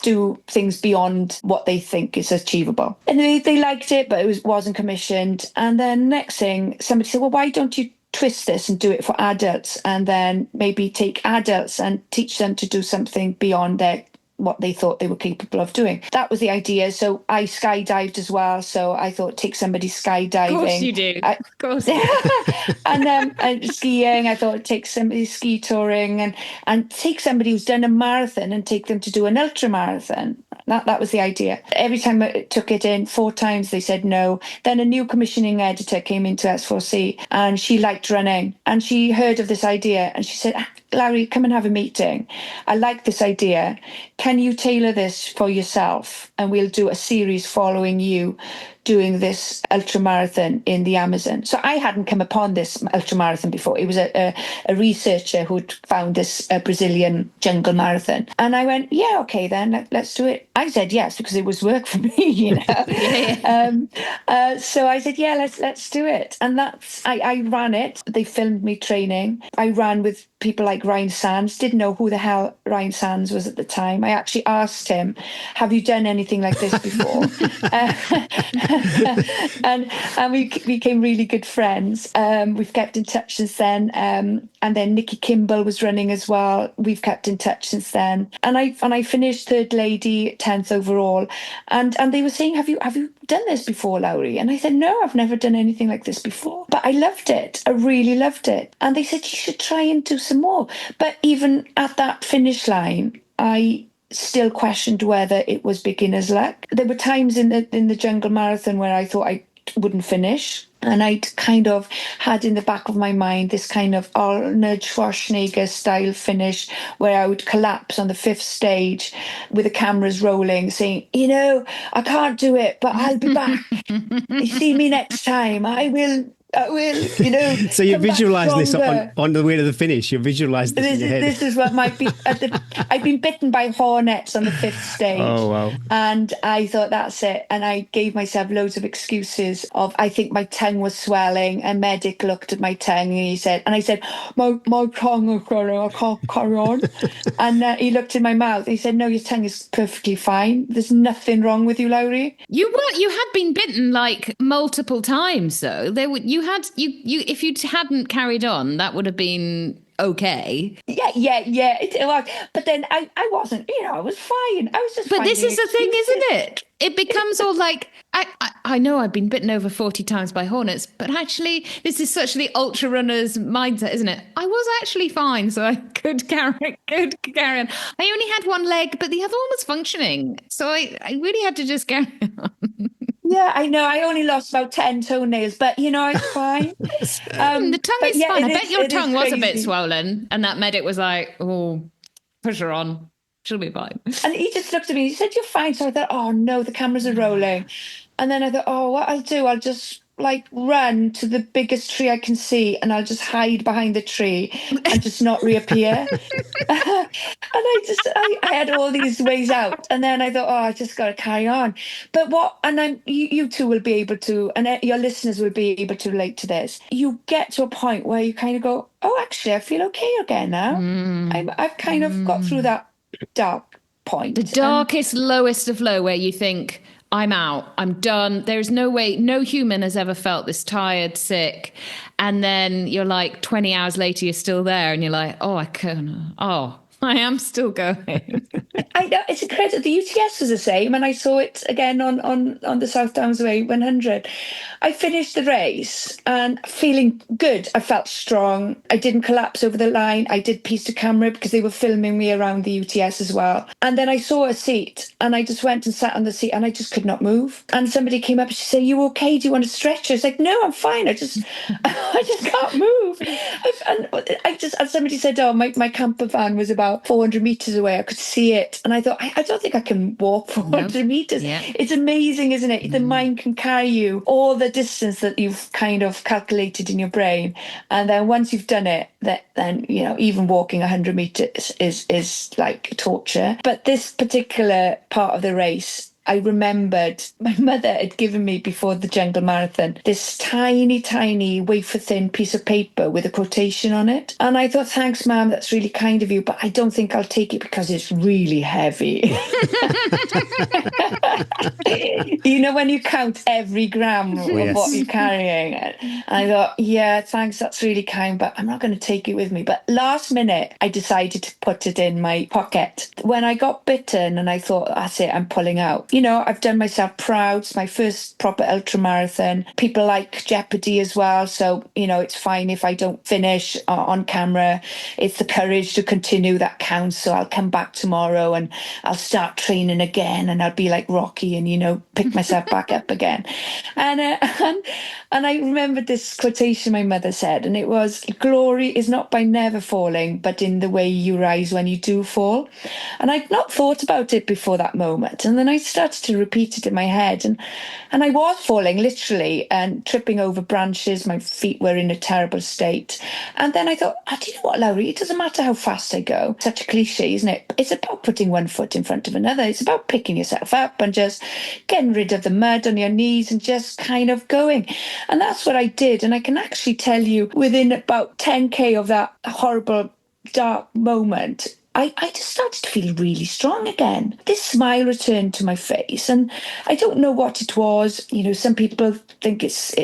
do things beyond what they think is achievable. And they liked it, but it wasn't commissioned. And then next thing, somebody said, well, why don't you twist this and do it for adults, and then maybe take adults and teach them to do something beyond what they thought they were capable of doing. That was the idea. So I skydived as well. So I thought, take somebody skydiving. Of course you do. Of course. And skiing, I thought, take somebody ski touring, and take somebody who's done a marathon and take them to do an ultra marathon. That was the idea. Every time I took it in, 4 times they said no. Then a new commissioning editor came into S4C, and she liked running, and she heard of this idea, and she said, Lowri, come and have a meeting. I like this idea. Can you tailor this for yourself? And we'll do a series following you doing this ultra marathon in the Amazon. So I hadn't come upon this ultra marathon before. It was a researcher who'd found this Brazilian jungle marathon. And I went, yeah, okay, then let's do it. I said yes, because it was work for me, So I said, yeah, let's do it. And I ran it. They filmed me training. I ran with people like Ryan Sands. Didn't know who the hell Ryan Sands was at the time. I actually asked him, have you done anything like this before? and we became really good friends. We've kept in touch since then. And then Nikki Kimball was running as well. We've kept in touch since then. And I finished third lady, 10th overall. And they were saying, have you done this before, Lowri? And I said, no, I've never done anything like this before. But I loved it. I really loved it. And they said, you should try and do some more. But even at that finish line, I still questioned whether it was beginner's luck. There were times in the Jungle Marathon where I thought I wouldn't finish. And I'd kind of had in the back of my mind this kind of Arnold Schwarzenegger style finish where I would collapse on the 5th stage with the cameras rolling, saying, I can't do it, but I'll be back. You see me next time. I will I will, you know. So you come back visualize this stronger. on the way to the finish. You visualize this in your head. This is what might be I've been bitten by hornets on the 5th stage. Oh, wow. And I thought, that's it. And I gave myself loads of excuses of, I think my tongue was swelling. A medic looked at my tongue and I said, my tongue is swelling, I can't carry on. And he looked in my mouth. He said, no, your tongue is perfectly fine. There's nothing wrong with you, Lowri. You had been bitten like multiple times, though. If you hadn't carried on, that would have been okay. Yeah, it was. But then I wasn't, I was fine. I was just But this is the thing, excuses. isn't it? It becomes all like, I know I've been bitten over 40 times by hornets, but actually, this is such the ultra runner's mindset, isn't it? I was actually fine, so I could carry on. I only had one leg, but the other one was functioning. So I really had to just carry on. Yeah, I know. I only lost about 10 toenails, but it's fine. The tongue but is yeah, fine. I it bet is- your it is tongue was a bit crazy. swollen, and that medic was like, "Oh, push her on. She'll be fine." And he just looked at me. He said, "You're fine." So I thought, "Oh no, the cameras are rolling." And then I thought, "Oh, what I'll do? I'll just run to the biggest tree I can see, and I'll just hide behind the tree and just not reappear." And I had all these ways out, and then I thought, "Oh, I just got to carry on." But you two will be able to, and your listeners will be able to relate to this. You get to a point where you kind of go, "Oh, actually, I feel okay again now. I've kind of got through that dark point." The darkest, lowest of low, where you think, I'm out, I'm done. There's no way, no human has ever felt this tired, sick. And then you're like 20 hours later, you're still there and you're like, I am still going. I know, it's incredible. The UTS was the same, and I saw it again on the South Downs Way 100. I finished the race and feeling good. I felt strong. I didn't collapse over the line. I did piece to camera because they were filming me around the UTS as well. And then I saw a seat, and I just went and sat on the seat, and I just could not move. And somebody came up and she said, "You okay? Do you want a stretcher?" I was like, "No, I'm fine. I just can't move." And somebody said, "Oh, my camper van was about 400 meters away. I could see it." And I thought, I don't think I can walk 400 meters. Yeah. It's amazing, isn't it? The mind can carry you all the distance that you've kind of calculated in your brain. And then once you've done it, then even walking 100 meters is like torture. But this particular part of the race, I remembered my mother had given me before the Jungle Marathon this tiny, tiny wafer-thin piece of paper with a quotation on it. And I thought, "Thanks, Mum, that's really kind of you, but I don't think I'll take it because it's really heavy." When you count every gram of what you're carrying. And I thought, "Yeah, thanks, that's really kind, but I'm not going to take it with me." But last minute, I decided to put it in my pocket. When I got bitten and I thought, "That's it, I'm pulling out." I've done myself proud. It's my first proper ultra marathon. People like Jeopardy as well. So, it's fine if I don't finish on camera. It's the courage to continue that counts. So I'll come back tomorrow and I'll start training again, and I'll be like Rocky and, pick myself back up again. And I remembered this quotation my mother said, and it was, "Glory is not by never falling, but in the way you rise when you do fall." And I'd not thought about it before that moment. And then I started to repeat it in my head, and I was falling literally and tripping over branches. My feet were in a terrible state. And then I thought, do you know what, Lowri? It doesn't matter how fast I go. Such a cliche, isn't it? It's about putting one foot in front of another. It's about picking yourself up and just getting rid of the mud on your knees and just kind of going. And that's what I did. And I can actually tell you, within about 10k of that horrible dark moment, I just started to feel really strong again. This smile returned to my face, and I don't know what it was. Some people think it's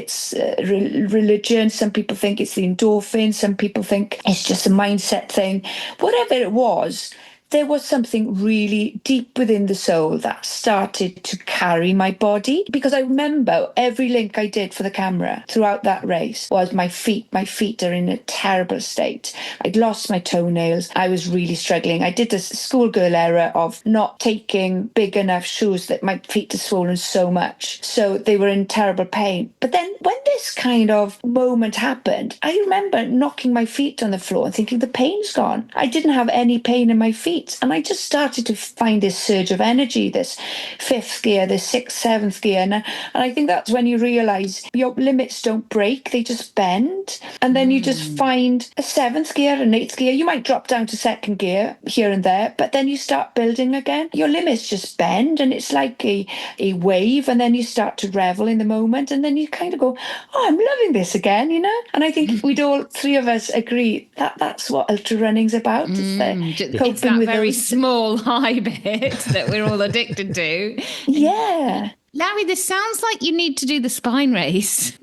religion. Some people think it's the endorphin. Some people think it's just a mindset thing. Whatever it was, there was something really deep within the soul that started to carry my body. Because I remember every link I did for the camera throughout that race was my feet. My feet are in a terrible state. I'd lost my toenails. I was really struggling. I did this schoolgirl error of not taking big enough shoes that my feet had swollen so much. So they were in terrible pain. But then when this kind of moment happened, I remember knocking my feet on the floor and thinking, the pain's gone. I didn't have any pain in my feet. great. And I just started to find this surge of energy, this fifth gear, this sixth, seventh gear. And I think that's when you realise your limits don't break, they just bend. And then you just find a seventh gear, an eighth gear. You might drop down to second gear here and there, but then you start building again. Your limits just bend, and it's like a wave, and then you start to revel in the moment, and then you kind of go, oh, I'm loving this again, you know? And I think we'd all three of us agree that that's what ultra running's about. It's that very small high bit that we're all addicted to. Yeah. Lowri, this sounds like you need to do the spine race.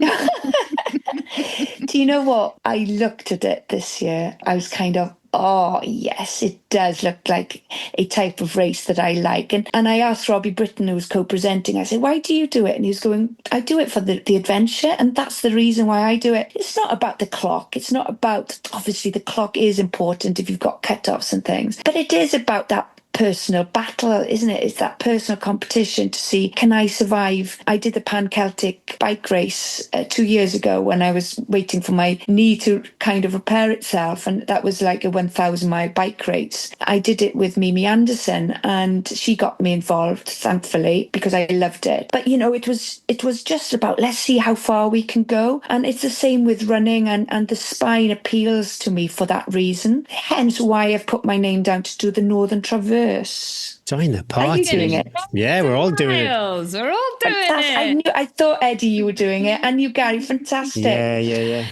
Do you know what? I looked at it this year. I was kind of, oh, yes, it does look like a type of race that I like. And I asked Robbie Britton, who was co-presenting, I said, why do you do it? And he was going, I do it for the adventure. And that's the reason why I do it. It's not about the clock. It's not about, obviously, the clock is important if you've got cut-offs and things. But it is about that personal battle, isn't it? It's that personal competition to see, can I survive? I did the Pan-Celtic bike race 2 years ago when I was waiting for my knee to kind of repair itself, and that was like a 1,000-mile bike race. I did it with Mimi Anderson, and she got me involved, thankfully, because I loved it. But you know, it was just about, let's see how far we can go. And it's the same with running, and the spine appeals to me for that reason. Hence why I've put my name down to do the Northern Traverse. Join the party. Are you doing it? Yeah, we're all doing it. We're all doing it. I thought, Eddie, you were doing it, and you, Gary, fantastic. Yeah,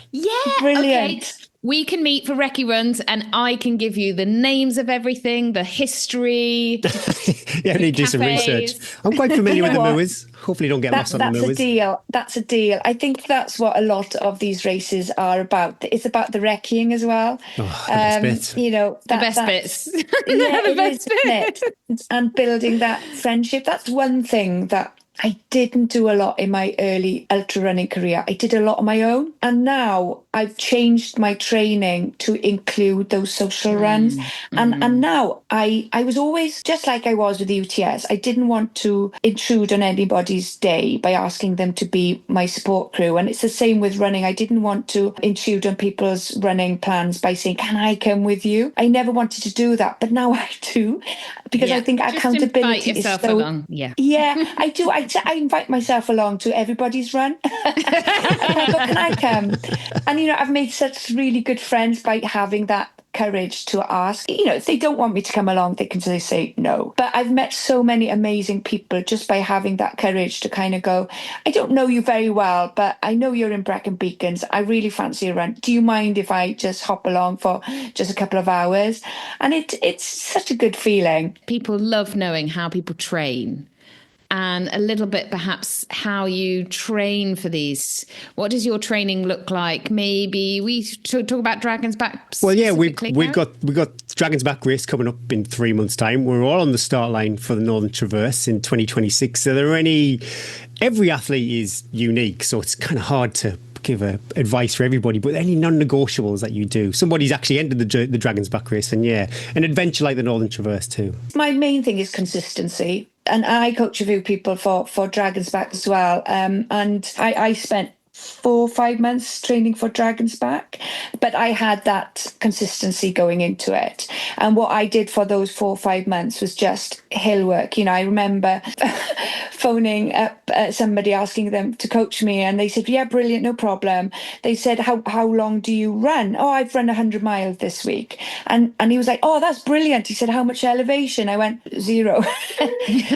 brilliant. Okay. We can meet for recce runs, and I can give you the names of everything, the history. Yeah, I need to do some research. I'm quite familiar with the moors. Hopefully don't get lost on the moors. That's a deal. I think that's what a lot of these races are about. It's about the recceing as well. Oh, the best bits. You know, the best bits. Yeah, the best bits. And building that friendship. That's one thing that I didn't do a lot in my early ultra running career. I did a lot on my own. And now I've changed my training to include those social runs. And now I was always, just like I was with the UTS, I didn't want to intrude on anybody's day by asking them to be my support crew. And it's the same with running. I didn't want to intrude on people's running plans by saying, can I come with you? I never wanted to do that, but now I do, because I think accountability is so... along. Yeah, I do. I invite myself along to everybody's run. And I go, can I come? And, you know, I've made such really good friends by having that courage to ask. You know, if they don't want me to come along, they can say no. But I've met so many amazing people just by having that courage to kind of go, I don't know you very well, but I know you're in Brecon Beacons. I really fancy a run. Do you mind if I just hop along for just a couple of hours? And it's such a good feeling. People love knowing how people train. And a little bit perhaps how you train for these. What does your training look like? Maybe we talk about Dragon's Back. Well, yeah, we've got Dragon's Back race coming up in 3 months' time. We're all on the start line for the Northern Traverse in 2026. So every athlete is unique, so it's kind of hard to give advice for everybody, but any non-negotiables that you do. Somebody's actually entered the Dragon's Back race, and an adventure like the Northern Traverse too. My main thing is consistency. And I coach a few people for Dragon's Back as well. And I spent 4 or 5 months training for Dragon's Back, but I had that consistency going into it. And what I did for those 4 or 5 months was just hill work. You know, I remember phoning up somebody asking them to coach me, and they said, yeah, brilliant, no problem. They said, how long do you run? Oh, I've run 100 miles this week. And he was like, oh, that's brilliant. He said, how much elevation? I went 0.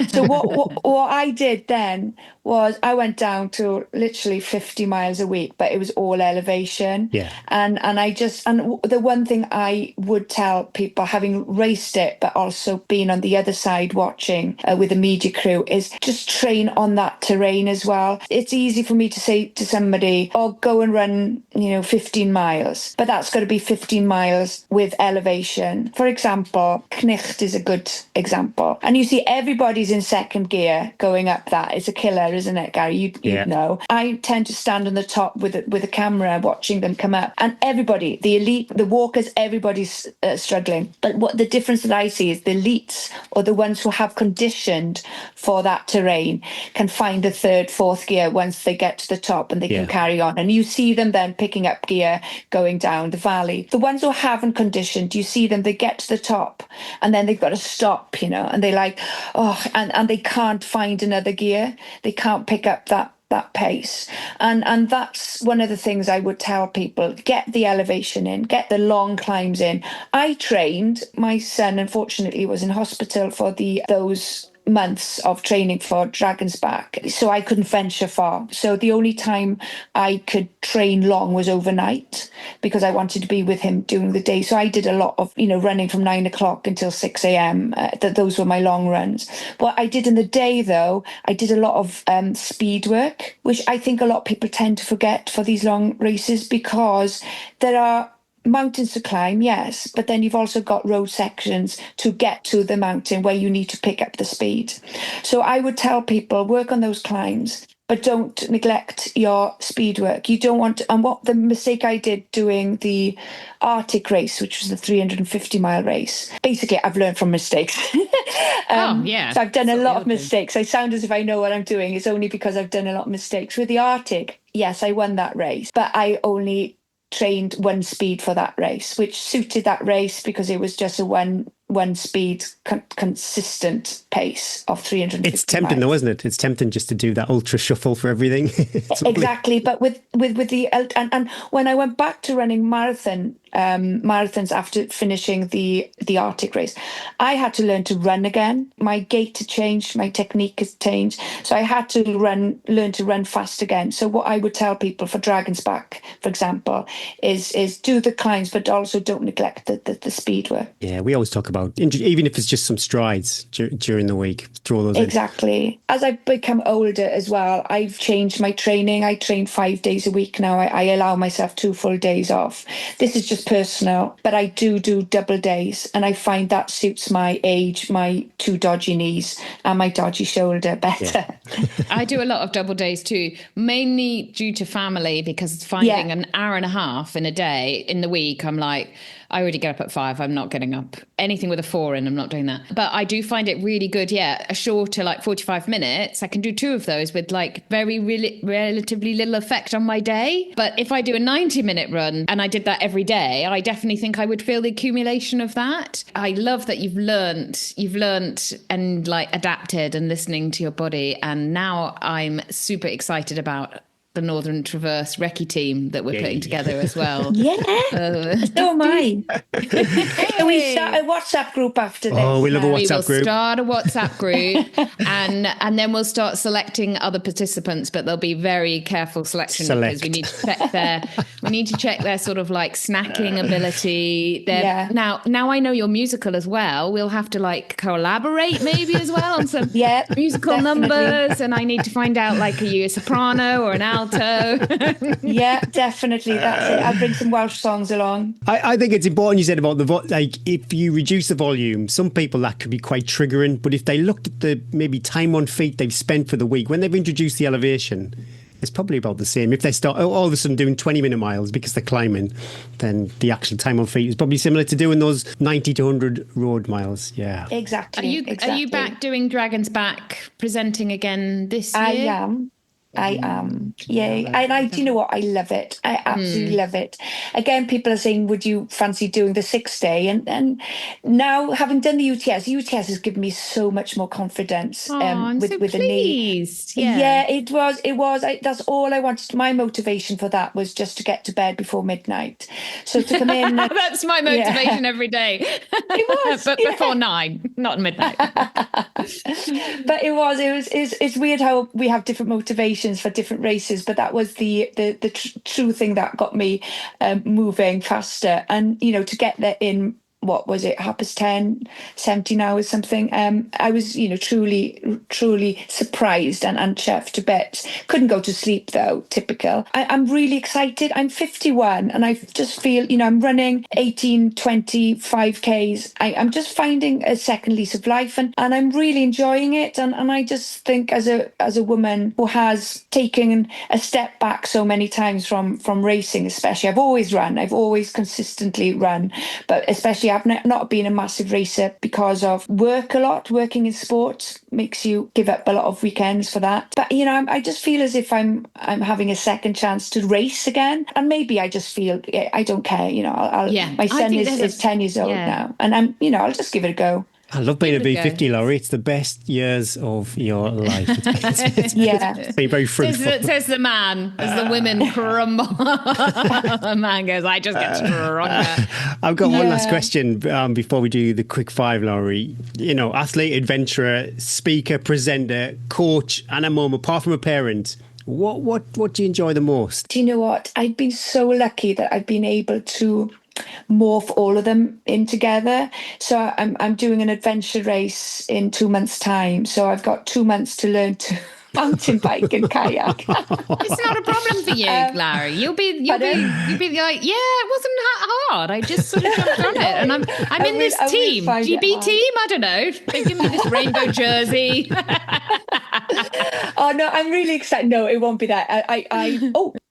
So what I did then was I went down to literally 50 miles a week, but it was all elevation. Yeah. And the one thing I would tell people, having raced it, but also being on the other side watching with a media crew, is just train on that terrain as well. It's easy for me to say to somebody, oh, go and run, 15 miles, but that's got to be 15 miles with elevation. For example, Knecht is a good example. And you see everybody's in second gear going up that. It's a killer, isn't it, Gary? You know. I tend to stand stand on the top with a camera watching them come up. And everybody, the elite, the walkers, everybody's struggling. But what the difference that I see is the elites, or the ones who have conditioned for that terrain, can find the third, fourth gear once they get to the top, and they can carry on. And you see them then picking up gear, going down the valley. The ones who haven't conditioned, you see them, they get to the top and then they've got to stop, and they like, and they can't find another gear. They can't pick up that pace. And that's one of the things I would tell people: get the elevation in, get the long climbs in. I trained, my son unfortunately was in hospital for those months of training for Dragon's Back, so I couldn't venture far. So the only time I could train long was overnight, because I wanted to be with him during the day. So I did a lot of running from 9 o'clock until 6 a.m. Those were my long runs. What I did in the day, though, I did a lot of speed work, which I think a lot of people tend to forget for these long races, because there are mountains to climb, yes, but then you've also got road sections to get to the mountain where you need to pick up the speed. So I would tell people, work on those climbs, but don't neglect your speed work. You don't want to, and what the mistake I did doing the Arctic race, which was the 350-mile race, basically I've learned from mistakes. So I've done a lot of mistakes. I sound as if I know what I'm doing. It's only because I've done a lot of mistakes. With the Arctic, yes, I won that race, but I only trained one speed for that race, which suited that race because it was just a one speed consistent pace of 350 It's tempting though, isn't it? It's tempting just to do that ultra shuffle for everything. Exactly. But with the and when I went back to running marathons after finishing the Arctic race, I had to learn to run again. My gait had changed, my technique has changed, so I had to learn to run fast again. So what I would tell people for Dragon's Back, for example, is do the climbs, but also don't neglect the speed work. Yeah, we always talk about, even if it's just some strides during the week, throw those exactly in. As I've become older as well, I've changed my training. I train 5 days a week now. I allow myself 2 full days off. This is just personal, but I do double days, and I find that suits my age, my 2 dodgy knees and my dodgy shoulder better. I do a lot of double days too, mainly due to family, because finding an hour and a half in a day in the week, I'm like, I already get up at 5. I'm not getting up. Anything with a 4 in, I'm not doing that. But I do find it really good. Yeah, a shorter, like 45 minutes. I can do 2 of those with like relatively little effect on my day. But if I do a 90-minute run and I did that every day, I definitely think I would feel the accumulation of that. I love that you've learnt and like adapted and listening to your body. And now I'm super excited about the Northern Traverse recce team that we're putting together as well. So am I. Can we start a WhatsApp group after this? Oh, we love a WhatsApp group. We will start a WhatsApp group and then we'll start selecting other participants, but there'll be very careful selection because we need to check their sort of like snacking ability. Now I know you're musical as well. We'll have to like collaborate maybe as well on some musical numbers, and I need to find out, like, are you a soprano or an alto? Yeah, definitely. That's it. I'll bring some Welsh songs along. I think it's important you said about like if you reduce the volume, some people that could be quite triggering, but if they looked at the maybe time on feet they've spent for the week, when they've introduced the elevation, it's probably about the same. If they start all of a sudden doing 20-minute miles because they're climbing, then the actual time on feet is probably similar to doing those 90 to 100 road miles. Yeah. Exactly. Are you back doing Dragon's Back, presenting again this year? I am. Yeah. And do you know what? I love it. I absolutely love it. Again, people are saying, would you fancy doing the 6 day? And now, having done the UTS has given me so much more confidence with the knee. Yeah, it was. That's all I wanted. My motivation for that was just to get to bed before midnight. So to come in. That's my motivation every day. It was. But before 9, not midnight. But it's weird how we have different motivations for different races, but that was the true thing that got me moving faster. And to get there in what was it, 10:30, 17 hours, something. I was, truly surprised and chuffed to bits. Couldn't go to sleep though, typical. I'm really excited. I'm 51 and I just feel, I'm running 18, 20, 5Ks. I'm just finding a second lease of life and I'm really enjoying it. And I just think as a woman who has taken a step back so many times from racing, especially, I've always run. I've always consistently run, but especially I've not been a massive racer because of work a lot. Working in sports makes you give up a lot of weekends for that. But, I just feel as if I'm having a second chance to race again. And maybe I just feel I don't care. My son is 10 years old now and I'll just give it a go. I love being a V50, Lowri. It's the best years of your life. It's been very fruitful. Says the man, as the women crumble. The man goes, I just get stronger. I've got one last question before we do the quick five, Lowri. Athlete, adventurer, speaker, presenter, coach, and a mum, apart from a parent. What do you enjoy the most? Do you know what? I've been so lucky that I've been able to morph all of them in together. So I'm doing an adventure race in 2 months' time. So I've got 2 months to learn to mountain bike and kayak. It's not a problem for you, Lowri. You'll be like, it wasn't that hard. I just sort of jumped on it, and I'm in this team, GB team. I don't know. They give me this rainbow jersey. Oh no, I'm really excited. No, it won't be that.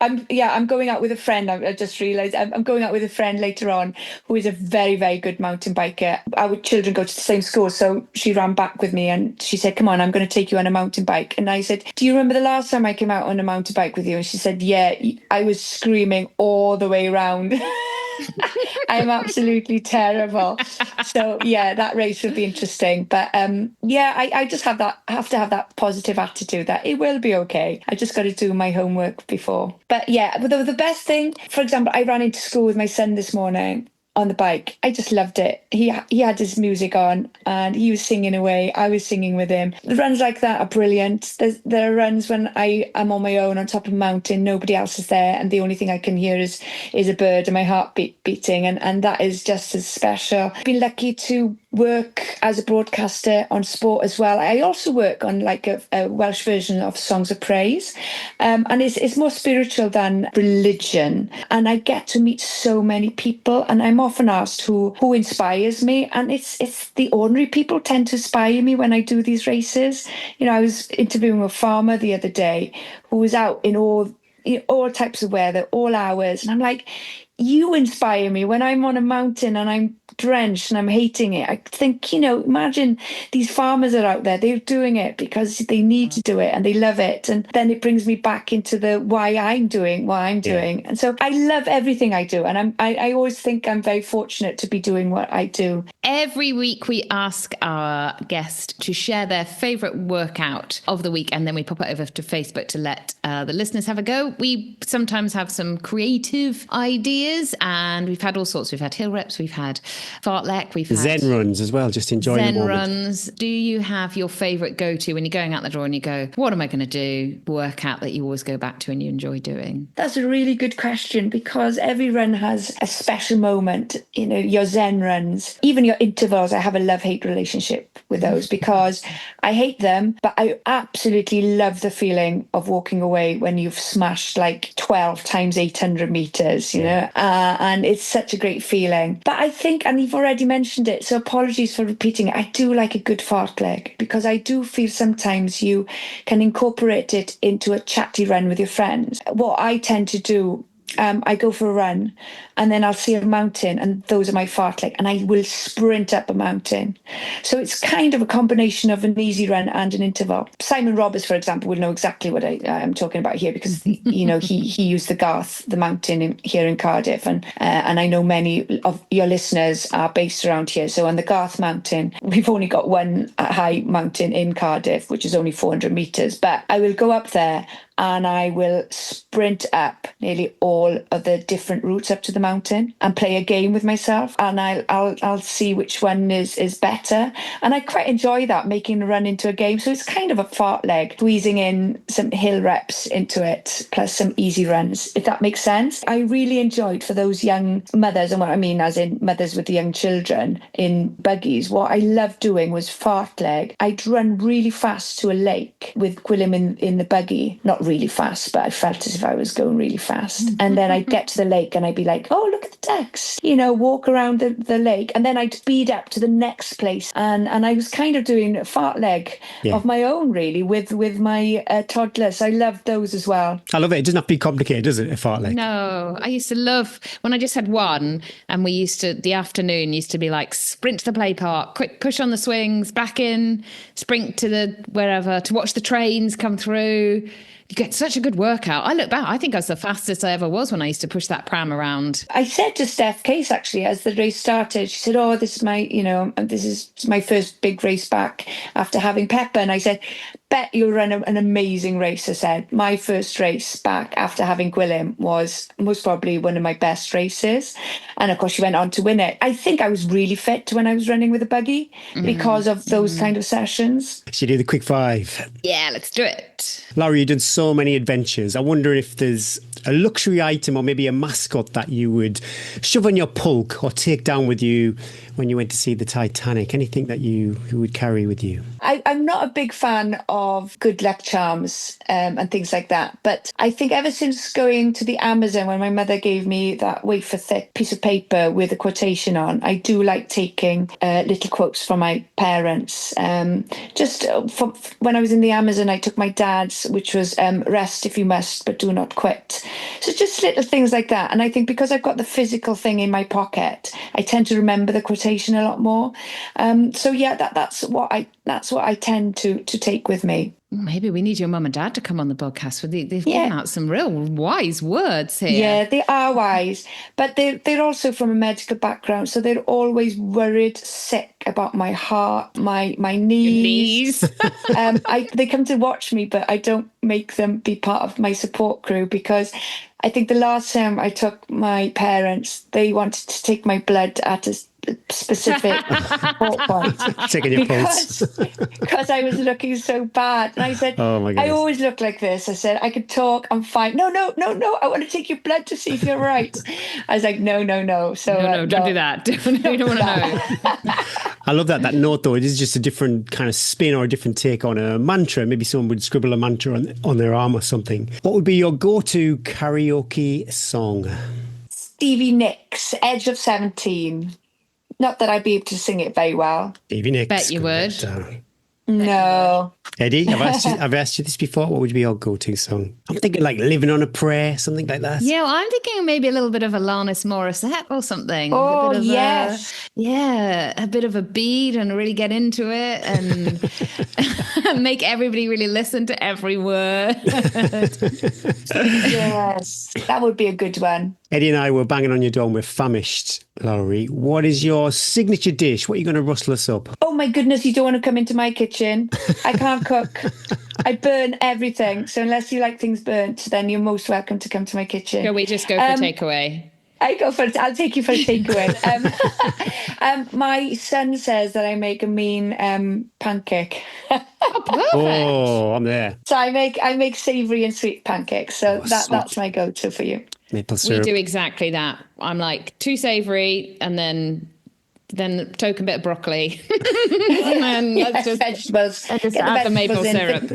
I'm going out with a friend. I just realised I'm going out with a friend later on who is a very, very good mountain biker. Our children go to the same school, so she ran back with me and she said, "Come on, I'm going to take you on a mountain bike." And I said, "Do you remember the last time I came out on a mountain bike with you?" And she said, "Yeah, I was screaming all the way around." I'm absolutely terrible. So that race will be interesting. But I just have to have that positive attitude that it will be okay. I just got to do my homework before. But the best thing, for example, I ran into school with my son this morning on the bike. I just loved it. He had his music on and he was singing away. I was singing with him. The runs like that are brilliant. There are runs when I am on my own on top of a mountain, nobody else is there, and the only thing I can hear is a bird and my heart beating, and that is just as special. I've been lucky to work as a broadcaster on sport as well. I also work on like a Welsh version of Songs of Praise, and it's more spiritual than religion, and I get to meet so many people, and I'm often asked who inspires me, and it's the ordinary people tend to inspire me when I do these races. I was interviewing a farmer the other day who was out in all types of weather, all hours, and I'm like, you inspire me when I'm on a mountain and I'm drenched and I'm hating it. I think, imagine these farmers are out there, they're doing it because they need to do it and they love it. And then it brings me back into the why I'm doing what I'm doing. And so I love everything I do. And I always think I'm very fortunate to be doing what I do. Every week we ask our guest to share their favourite workout of the week, and then we pop it over to Facebook to let the listeners have a go. We sometimes have some creative ideas, and we've had all sorts. We've had hill reps, we've had fartlek, we've had Zen runs as well, just enjoying the moment. Runs. Do you have your favourite go-to when you're going out the door and you go, what am I going to do? Workout that you always go back to and you enjoy doing? That's a really good question, because every run has a special moment. Your Zen runs, even your intervals, I have a love-hate relationship with those because I hate them, but I absolutely love the feeling of walking away when you've smashed like 12 times 800 meters, and it's such a great feeling. But I think, and you've already mentioned it, so apologies for repeating it, I do like a good fartlek, because I do feel sometimes you can incorporate it into a chatty run with your friends. What I tend to do, I go for a run and then I'll see a mountain, and those are my fartlek, and I will sprint up a mountain. So it's kind of a combination of an easy run and an interval. Simon Roberts, for example, will know exactly what I'm talking about here, because he used the Garth, the mountain here in Cardiff, and I know many of your listeners are based around here. So on the Garth mountain, we've only got one high mountain in Cardiff, which is only 400 meters, but I will go up there and I will sprint up nearly all of the different routes up to the mountain and play a game with myself, and I'll see which one is better. And I quite enjoy that, making a run into a game. So it's kind of a fartlek, squeezing in some hill reps into it, plus some easy runs, if that makes sense. I really enjoyed, for those young mothers, and what I mean as in mothers with young children in buggies, what I loved doing was fartlek. I'd run really fast to a lake with Gwilym in the buggy. Not really fast, but I felt as if I was going really fast. And then I'd get to the lake and I'd be like, oh, look at the ducks, walk around the lake. And then I'd speed up to the next place. And I was kind of doing a fartlek of my own, really, with my toddlers. I loved those as well. I love it. It doesn't have to be complicated, does it, a fartlek? No, I used to love when I just had one, and the afternoon used to be like sprint to the play park, quick push on the swings, back in, sprint to the wherever to watch the trains come through. You get such a good workout. I look back, I think I was the fastest I ever was when I used to push that pram around. I said to Steph Case, actually, as the race started, she said, oh, this is my first big race back after having Pepper. And I said, bet you'll run an amazing race. I said, my first race back after having Gwilym was most probably one of my best races. And of course, she went on to win it. I think I was really fit when I was running with a buggy because of those kind of sessions. Should you do the quick five? Yeah, let's do it. Lowri, you've done so many adventures. I wonder if there's a luxury item or maybe a mascot that you would shove on your pulk or take down with you when you went to see the Titanic. Anything that you would carry with you? I'm not a big fan of good luck charms and things like that. But I think ever since going to the Amazon, when my mother gave me that wafer thick piece of paper with a quotation on, I do like taking little quotes from my parents. When I was in the Amazon, I took my dad's, which was rest if you must, but do not quit. So just little things like that. And I think because I've got the physical thing in my pocket, I tend to remember the quotation a lot more. That's what I tend to take with me. Maybe we need your mum and dad to come on the podcast with you. They've given out some real wise words here. Yeah, they are wise, but they're also from a medical background, so they're always worried sick about my heart, my knees. They come to watch me, but I don't make them be part of my support crew, because I think the last time I took my parents, they wanted to take my blood at a specific point. Taking your pulse. Because I was looking so bad. And I said, oh my I always look like this. I said, I could talk, I'm fine. No, I want to take your blood to see if you're right. I was like, no. So don't do that. You don't want to know. I love that note, though. It is just a different kind of spin or a different take on a mantra. Maybe someone would scribble a mantra on their arm or something. What would be your go-to karaoke song? Stevie Nicks, Edge of 17. Not that I'd be able to sing it very well. Stevie Nicks. Bet you would. No. Eddie, I've asked you this before. What would be your go-to song? I'm thinking like Living on a Prayer, something like that. Yeah, well, I'm thinking maybe a little bit of Alanis Morissette or something. Oh, yes. A bit of a beat and really get into it and make everybody really listen to every word. Yes, that would be a good one. Eddie and I were banging on your door and we're famished, Lowri. What is your signature dish? What are you going to rustle us up? Oh my goodness, you don't want to come into my kitchen. I can't cook. I burn everything. So unless you like things burnt, then you're most welcome to come to my kitchen. Can we just go for takeaway? I'll take you for a takeaway. My son says that I make a mean pancake. Oh, I'm there. So I make savoury and sweet pancakes. So that's my go-to for you. Maple syrup. We do exactly that. I'm like too savoury and then a token bit of broccoli. And then vegetables. Just add the maple syrup.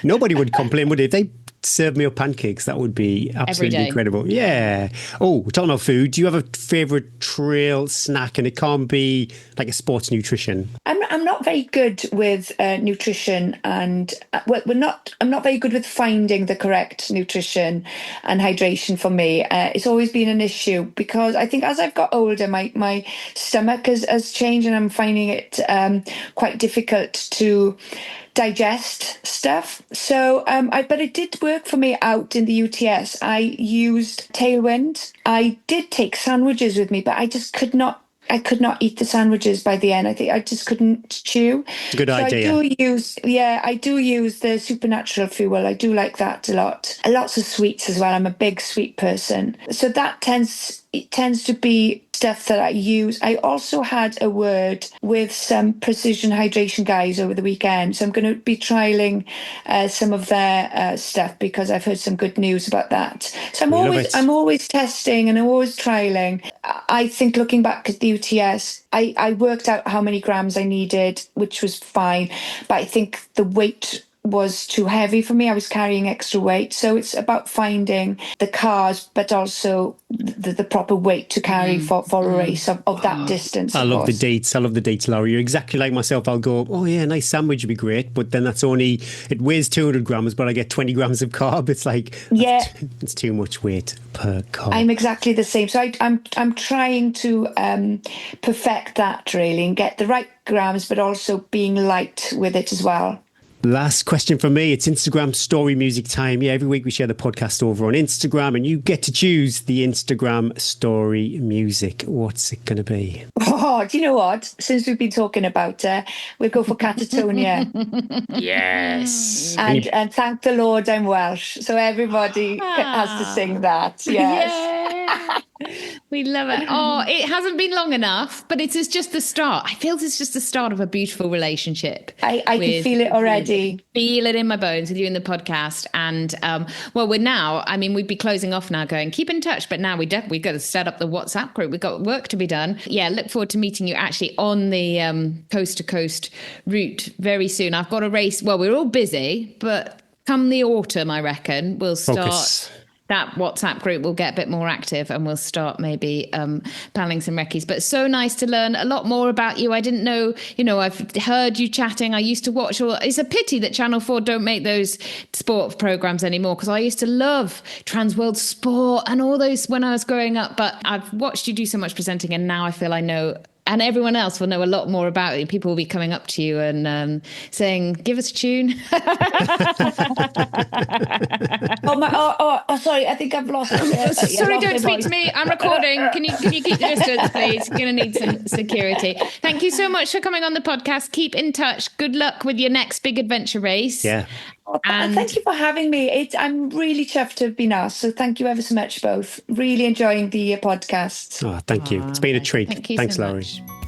Nobody would complain, would they? If they serve me up pancakes, that would be absolutely incredible. Yeah. Oh, we're talking about food. Do you have a favourite trail snack? And it can't be like a sports nutrition. I'm not very good with nutrition, and I'm not very good with finding the correct nutrition and hydration for me. It's always been an issue because I think as I've got older, my stomach has changed, and I'm finding it quite difficult to digest stuff. So, but it did work for me out in the UTS. I used Tailwind. I did take sandwiches with me, but I just could not I could not eat the sandwiches by the end. I think I just couldn't chew. It's a good idea. I do use the supernatural fuel. I do like that a lot. Lots of sweets as well. I'm a big sweet person. So that tends to be stuff that I use. I also had a word with some precision hydration guys over the weekend. So I'm going to be trialing some of their stuff because I've heard some good news about that. So I'm always testing and I'm always trialing. I think looking back at the UTS, I worked out how many grams I needed, which was fine. But I think the weight was too heavy for me. I was carrying extra weight. So it's about finding the carbs, but also the proper weight to carry for a race of that distance. I love the dates, Lowri. You're exactly like myself. I'll go, oh yeah, a nice sandwich would be great. But then it weighs 200 grams, but I get 20 grams of carb. It's like, it's too much weight per carb. I'm exactly the same. So I'm trying to perfect that really and get the right grams, but also being light with it as well. Last question from me. It's Instagram story music time. Yeah, every week we share the podcast over on Instagram and you get to choose the Instagram story music. What's it going to be? Oh, do you know what? Since we've been talking about we'll go for Catatonia. Yes. And thank the Lord I'm Welsh. So everybody has to sing that. Yes. We love it. Oh, it hasn't been long enough, but it's just the start. I feel it's just the start of a beautiful relationship. I can feel it already. Feel it in my bones with you in the podcast. And we'd be closing off now going, keep in touch. But now we've got to set up the WhatsApp group. We've got work to be done. Yeah, look forward to meeting you actually on the coast to coast route very soon. I've got a race. Well, we're all busy, but come the autumn, I reckon, we'll start. That WhatsApp group will get a bit more active and we'll start maybe planning some recce's. But so nice to learn a lot more about you. I didn't know, I've heard you chatting. I used to watch it's a pity that Channel 4 don't make those sport programs anymore because I used to love Trans World Sport and all those when I was growing up. But I've watched you do so much presenting and now I feel I know. And everyone else will know a lot more about it. People will be coming up to you and saying, give us a tune. Sorry, I think I've lost Sorry, don't speak to me. I'm recording. Can you keep the distance, please? You're going to need some security. Thank you so much for coming on the podcast. Keep in touch. Good luck with your next big adventure race. Yeah. And thank you for having me. I'm really chuffed to have been asked. So thank you ever so much, both. Really enjoying the podcast. Oh, thank you. It's been a treat. Thanks, so Lowri.